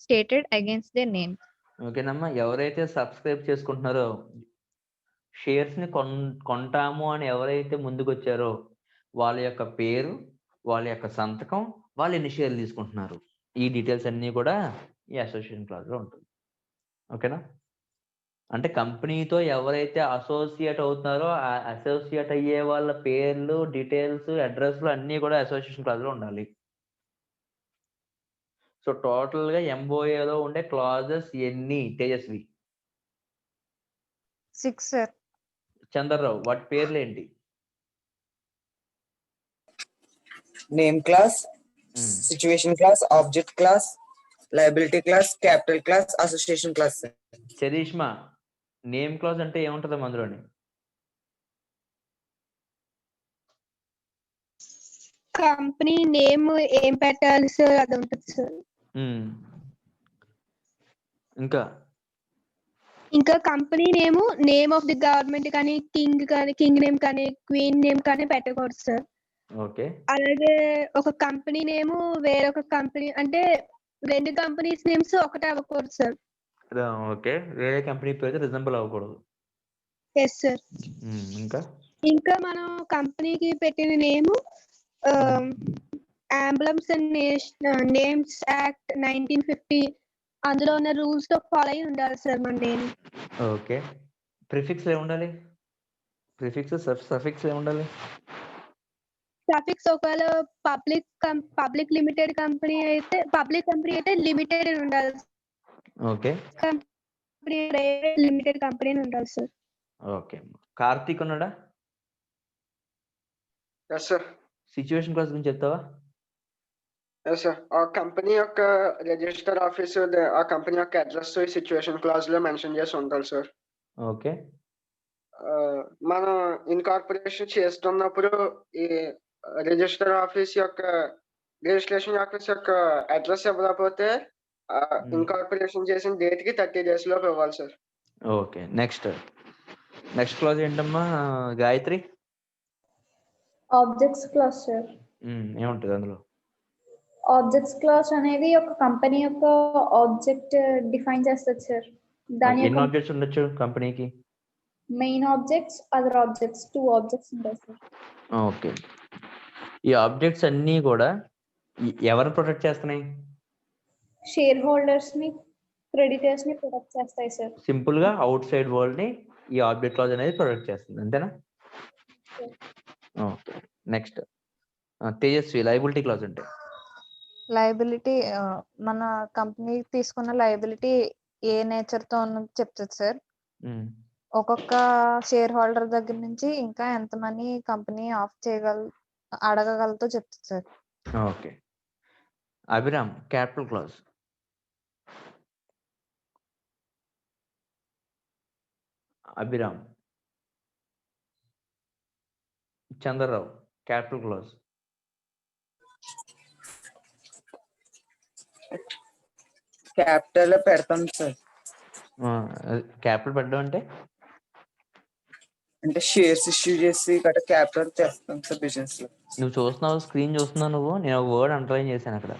stated against their name. ఓకేనమ్మా, ఎవరైతే సబ్స్క్రైబ్ చేసుకుంటున్నారో షేర్స్ ని కొంటాము అని ఎవరైతే ముందుకు వచ్చారో వాళ్ళ యొక్క పేరు, వాళ్ళ యొక్క సంతకం, వాళ్ళు ఎన్ని షేర్లు తీసుకుంటున్నారు, ఈ డీటెయిల్స్ అన్నీ కూడా ఈ అసోసియేషన్ క్లాజ్ లో ఉంటుంది. ఓకేనా? అంటే కంపెనీతో ఎవరైతే అసోసియేట్ అవుతున్నారో ఆ అసోసియేట్ అయ్యే వాళ్ళ పేర్లు, డీటెయిల్స్, అడ్రస్లు అన్నీ కూడా అసోసియేషన్ క్లాజ్ లో ఉండాలి. సో టోటల్ గా ఎంఓఏలో ఉండే క్లాజెస్ ఎన్ని తేజస్వి? 6 sir. చంద్రరావు, వాటి పేర్లు ఏంటి? Name class, situation class, object class, liability class, capital class, association class. Charishma, name clause అంటే ఏముంటది అందులోని? కంపెనీ నేమ్ ఏం పెట్టాలి సార్, అది ఉంటుంది సార్. ఇంకా company name of the government కానీ కింగ్ నేమ్ కానీ క్వీన్ నేమ్ కానీ పెట్టకూడదు సార్. ఓకే. అలాగే ఒక కంపెనీ నేమ్ వేరొక కంపెనీ అంటే 2 కంపెనీస్ నేమ్స్ ఒకటే అవ్వకూడదు సార్. ఓకే, వేరే కంపెనీ పేరు రిజంబుల్ అవ్వకూడదు. Yes sir. ఇంకా మనం కంపెనీకి పెట్టిన name emblems and names act 1950 అందులో ఉన్న రూల్స్ తో ఫాలో అయి ఉండాలి సార్ మన నేమ్. ఓకే. ప్రిఫిక్స్ ఏముండాలి? ప్రిఫిక్స్ సఫిక్స్ ఏముండాలి? సఫిక్స్ ఒకవేళ పబ్లిక్ లిమిటెడ్ కంపెనీ అయితే పబ్లిక్ కంపెనీ అయితే లిమిటెడ్ అని ఉండాలి. ఓకే. కంపెనీ లిమిటెడ్ కంపెనీ అని ఉండాలి సార్. ఓకే. కార్తీక్ ఉన్నాడా? Yes sir. సిచ్యువేషన్ క్లాస్ గురించి చెప్తావా? Yes sir. ఆ కంపెనీ యొక్క రిజిస్టర్ ఆఫీస్, ఆ కంపెనీ యొక్క అడ్రస్ సిచ్యువేషన్ క్లాజ్ లో మెన్షన్ చేసి ఉంటారు సార్. ఓకే. మనం ఇన్కార్పొరేషన్ చేస్తున్నప్పుడు ఈ రిజిస్టర్ ఆఫీస్ యొక్క రిజిస్ట్రేషన్ ఆఫీస్ యొక్క అడ్రస్ ఇవ్వకపోతే ఇన్కార్పొరేషన్ చేసిన డేట్ కి 30 days లోపు ఇవ్వాలి సార్. ఓకే. నెక్స్ట్ క్లాజ్ ఏంటమ్మా గాయత్రి? Objects class sir. ఏముంటది అందులో? ఆబ్జెక్ట్స్ క్లాస్ అనేది ఒక కంపెనీ యొక్క ఆబ్జెక్ట్ డిఫైన్ చేస్తుంది సార్. దాని ఎన్ని ఆబ్జెక్ట్స్ ఉండొచ్చు కంపెనీకి? Main objects, other objects, 2 objects ఉంటాయి సార్. ఓకే. ఈ ఆబ్జెక్ట్స్ అన్నీ కూడా ఎవరిని ప్రొటెక్ట్ చేస్తున్నాయి? షేర్ హోల్డర్స్ ని, క్రెడిటర్స్ ని ప్రొటెక్ట్ చేస్తాయి సార్. సింపుల్ గా అవుట్ సైడ్ వరల్డ్ ని ఈ ఆబ్జెక్ట్ క్లాజ్ అనేది ప్రొటెక్ట్ చేస్తుంది, అంతేనా? Okay. Next Tejaswi, liability clause అంటే? లయబిలిటీ మన కంపెనీ తీసుకున్న లయబిలిటీ ఏ నేచర్ తో ఉన్నది చెప్తుంది సార్. ఒక్కొక్క షేర్ హోల్డర్ దగ్గర నుంచి ఇంకా ఎంత మనీ కంపెనీ ఆఫ్ అడగగలతో చెప్తుంది sir. Okay. Abhiram, capital clause? Abhiram. Chandra Rao, capital clause? Capital పెడతాం సార్. క్యాపిటల్ పెట్టడం అంటే షేర్స్ ఇష్యూ చేసి క్యాపిటల్ చేస్తాం సార్ బిజినెస్ లో. నువ్వు చూస్తున్నావు, స్క్రీన్ చూస్తున్నావు నువ్వు, నేను ఒక వర్డ్ అండర్లైన్ చేశాను అక్కడ.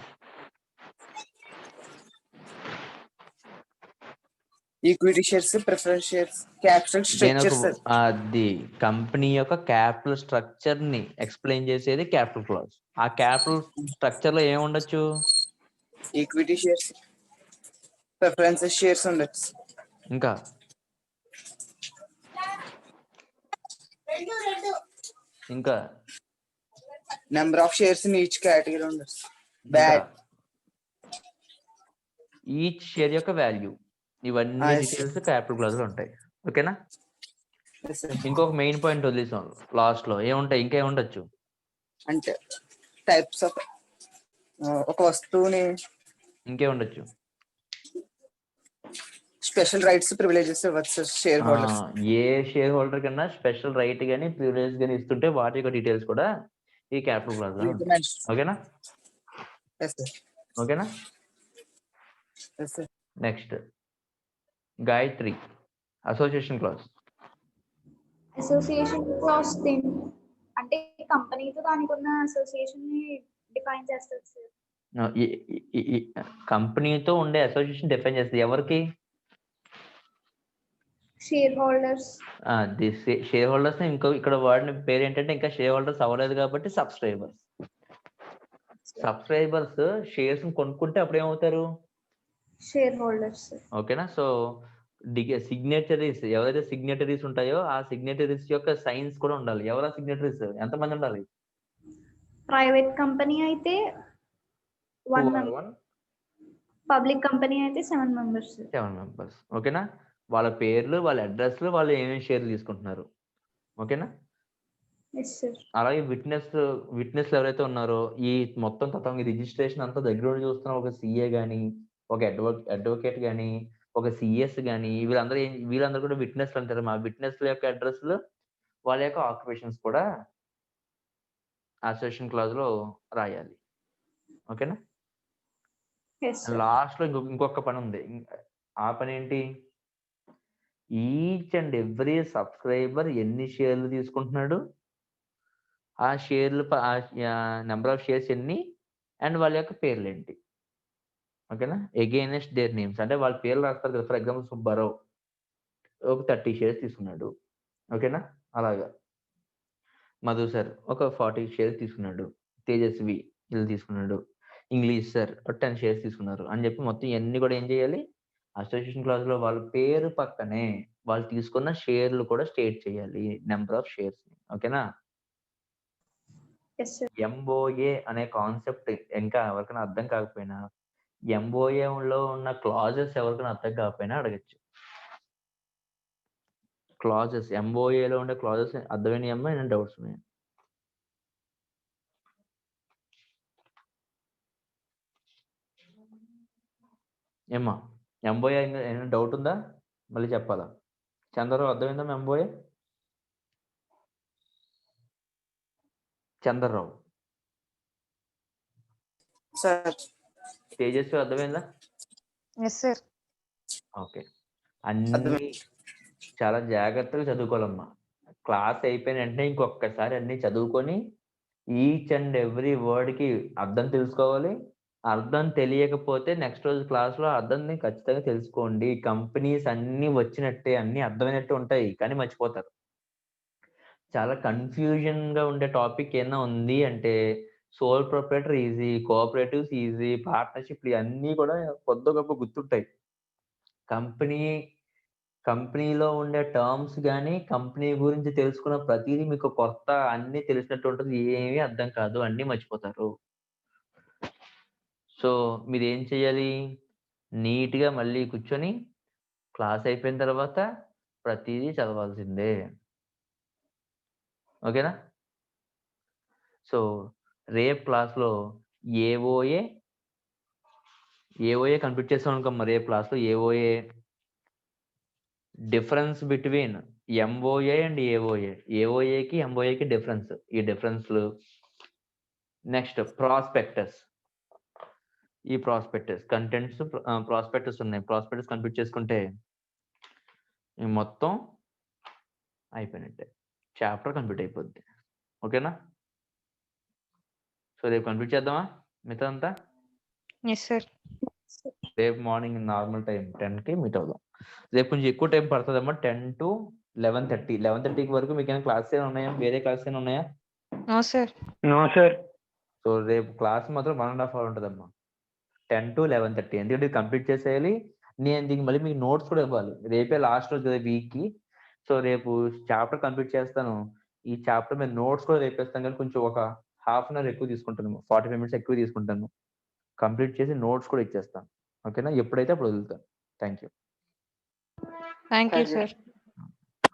Equity shares, preference shares, capital structure sir. అది కంపెనీ యొక్క క్యాపిటల్ స్ట్రక్చర్ ని ఎక్స్ప్లెయిన్ చేసేది క్యాపిటల్ క్లాజ్. ఆ క్యాపిటల్ స్ట్రక్చర్ లో ఏముండొచ్చు? ఈక్విటీ షేర్స్, ప్రిఫరెన్స్ షేర్స్ ఉండొచ్చు. ఇంకా number of shares in each category ఉండొచ్చు. ఈచ్ షేర్ యొక్క వాల్యూ, ఇవన్నీ డీటెయిల్స్ క్యాపిటల్ క్లాజ్ లో ఉంటాయి. ఓకేనా? ఇంకొక మెయిన్ పాయింట్ వదిలేసాం లాస్ట్ లో, ఏముంటాయి ఇంకా ఏముండొచ్చు అంటే టైప్స్ ఆఫ్ ఒక వస్తువుని ఇంకేముండొచ్చు? స్పెషల్ రైట్స్, ప్రివిలేజెస్ ఇవ్వచ్చు షేర్ హోల్డర్స్. ఏ షేర్ హోల్డర్ కన్నా స్పెషల్ రైట్ గానీ ప్రివిలేజ్ గానీ ఇస్తుంటే వాటి యొక్క డీటెయిల్స్ కూడా ఈ క్యాపిటల్ క్లాస్ లో ఉంటుంది. Agreements. ఓకేనా? Yes, sir. ఓకేనా? Yes, sir. Next Gayatri, association class. Association class అంటే కంపెనీతో దానికి ఉన్న అసోసియేషన్ ని డిఫైన్ చేస్తారు సార్. కంపెనీతో ఉండే అసోసియేషన్ డిఫైన్ చేస్తుంది ఎవరికి? Share holders. Share holders. ఇంకో ఇక్కడ వాడిన పేరు ఏంటంటే ఇంకా షేర్ హోల్డర్స్ అవ్వలేదు కాబట్టి సబ్స్క్రైబర్స్. సబ్స్క్రైబర్స్ షేర్స్ కొనుక్కుంటే అప్పుడు ఏమవుతారు? Share holders. ఓకేనా? సో సిగ్నేటరీస్, ఎవరైతే సిగ్నేటరీస్ ఉంటాయో ఆ సిగ్నేటరీస్ యొక్క సైన్స్ కూడా ఉండాలి. ఎవరా సిగ్నేటరీస్? ఎంతమంది ఉండాలి? ప్రైవేట్ కంపెనీ అయితే 1 మెంబర్, పబ్లిక్ కంపెనీ అయితే 7 మెంబర్స్. 7 మెంబర్స్. ఓకేనా? వాళ్ళ పేర్లు, వాళ్ళ అడ్రస్లు, వాళ్ళు ఏమేమి షేర్లు తీసుకుంటున్నారు. ఓకేనా? అలాగే విట్నెస్ ఎవరైతే ఉన్నారో ఈ మొత్తం తత్వం రిజిస్ట్రేషన్ అంతా దగ్గర ఉండి చూస్తున్న ఒక సిఏ గానీ, ఒక అడ్వకేట్ గానీ, ఒక సిఎస్ గానీ, వీళ్ళందరూ కూడా విట్నెస్లు అంటారు. మా విట్నెస్ల యొక్క అడ్రస్లు, వాళ్ళ యొక్క ఆక్యుపేషన్స్ కూడా అసోసియేషన్ క్లాజ్ లో రాయాలి. ఓకేనా? లాస్ట్ లో ఇంకొక పని ఉంది. ఆ పని ఏంటి? ఈచ్ అండ్ ఎవ్రీ సబ్స్క్రైబర్ ఎన్ని షేర్లు తీసుకుంటున్నాడు, ఆ షేర్లు నెంబర్ ఆఫ్ షేర్స్ ఎన్ని, అండ్ వాళ్ళ యొక్క పేర్లు ఏంటి. ఓకేనా? అగైనెస్ట్ దేర్ నేమ్స్, అంటే వాళ్ళ పేర్లు రాస్తారు కదా. ఫర్ ఎగ్జాంపుల్ సుబ్బారావు ఒక 30 షేర్స్ తీసుకున్నాడు. ఓకేనా? అలాగా మధు సార్ ఒక 40 షేర్స్ తీసుకున్నాడు. తేజస్వి వీళ్ళు తీసుకున్నాడు. ఇంగ్లీష్ సార్ 10 షేర్స్ తీసుకున్నారు అని చెప్పి మొత్తం ఇవన్నీ కూడా ఏం చేయాలి? అసోసియేషన్ క్లాజ్ లో వాళ్ళ పేరు పక్కనే వాళ్ళు తీసుకున్న షేర్లు కూడా స్టేట్ చేయాలి, నెంబర్ ఆఫ్ షేర్స్. ఓకేనా? ఎంఓఏ అనే కాన్సెప్ట్ ఇంకా ఎవరికైనా అర్థం కాకపోయినా, ఎంఓఏ లో ఉన్న క్లాజెస్ ఎవరికైనా అర్థం కాకపోయినా అడగచ్చు. క్లాజెస్, ఎంఓఏ లో ఉండే క్లాజెస్ అర్థమైనయమ్మా? ఏమైనా డౌట్స్ ఉన్నాయా? ఏమ్మా ఎంఓఏ ఏమైనా డౌట్ ఉందా? మళ్ళీ చెప్పాలా? చంద్రరావు అర్థమైందా ఎంఓఏ? చంద్రరావు, తేజస్వి అర్థమైందా? ఓకే. అన్ని చాలా జాగ్రత్తగా చదువుకోవాలమ్మా. క్లాస్ అయిపోయిన వెంటనే ఇంకొకసారి అన్ని చదువుకొని ఈచ్ అండ్ ఎవ్రీ వర్డ్ కి అర్థం తెలుసుకోవాలి. అర్థం తెలియకపోతే నెక్స్ట్ రోజు క్లాస్ లో అర్థాన్ని ఖచ్చితంగా తెలుసుకోండి. కంపెనీస్ అన్ని వచ్చినట్టే, అన్ని అర్థమైనట్టు ఉంటాయి, కానీ మర్చిపోతారు. చాలా కన్ఫ్యూజన్ గా ఉండే టాపిక్ ఏమైనా ఉంది అంటే సోల్ ప్రొప్రైటర్ ఈజీ, కోఆపరేటివ్స్ ఈజీ, పార్ట్నర్షిప్ ఇవన్నీ కూడా కొద్ది గొప్ప గుర్తుంటాయి. కంపెనీలో ఉండే టర్మ్స్ కానీ, కంపెనీ గురించి తెలుసుకున్న ప్రతిదీ మీకు కొత్త, అన్ని తెలిసినట్టు ఉంటుంది. ఏమీ అర్థం కాదు, అన్ని మర్చిపోతారు. సో మీరు ఏం చేయాలి? నీట్ గా మళ్ళీ కూర్చొని క్లాస్ అయిపోయిన తర్వాత ప్రతిదీ చదవాల్సిందే. ఓకేనా? సో రేపు క్లాస్ లో ఏఓఏ కంప్లీట్ చేస్తాం అనుకోమ్మా. రేపు క్లాస్ లో AOA, difference between MOA and ఏఓఏకి ఎంఓఏకి డిఫరెన్స్, ఈ డిఫరెన్స్లు. Next prospectus. ఈ ప్రాస్పెక్టస్ కంటెంట్స్, ప్రాస్పెక్టస్ ఉన్నాయి. ప్రాస్పెక్టస్ కంప్లీట్ చేసుకుంటే మొత్తం అయిపోయినట్టే, చాప్టర్ కంప్లీట్ అయిపోద్ది. ఓకేనా? సో రేపు కంప్లీట్ చేద్దామా మిగతా అంతా? రేపు మార్నింగ్ నార్మల్ టైం 10 కి మీట్ అవుదాం. రేపు కొంచెం ఎక్కువ టైం పడుతుందమ్మా, 10 to 11:30. 11:30 వరకు మీకు ఏమైనా క్లాస్ ఏమైనా ఉన్నాయా? వేరే క్లాస్ ఏమైనా ఉన్నాయా? సో రేపు క్లాస్ మాత్రం 1.5 hour ఉంటుందమ్మా, 10 to 11:30. ఎందుకంటే కంప్లీట్ చేసేయాలి. నేను దీనికి మళ్ళీ మీకు నోట్స్ కూడా ఇవ్వాలి. రేపే లాస్ట్ రోజు కదా వీక్ కి. సో రేపు చాప్టర్ కంప్లీట్ చేస్తాను. ఈ చాప్టర్ మీద నోట్స్ కూడా రేపేస్తాను, కానీ కొంచెం ఒక ½ an hour ఎక్కువ తీసుకుంటాను, 45 minutes ఎక్కువ తీసుకుంటాను. కంప్లీట్ చేసి నోట్స్ కూడా ఇచ్చేస్తాను. ఓకేనా? ఎప్పుడైతే అప్పుడు వదులుతాను. Thank you. Thank you, sir.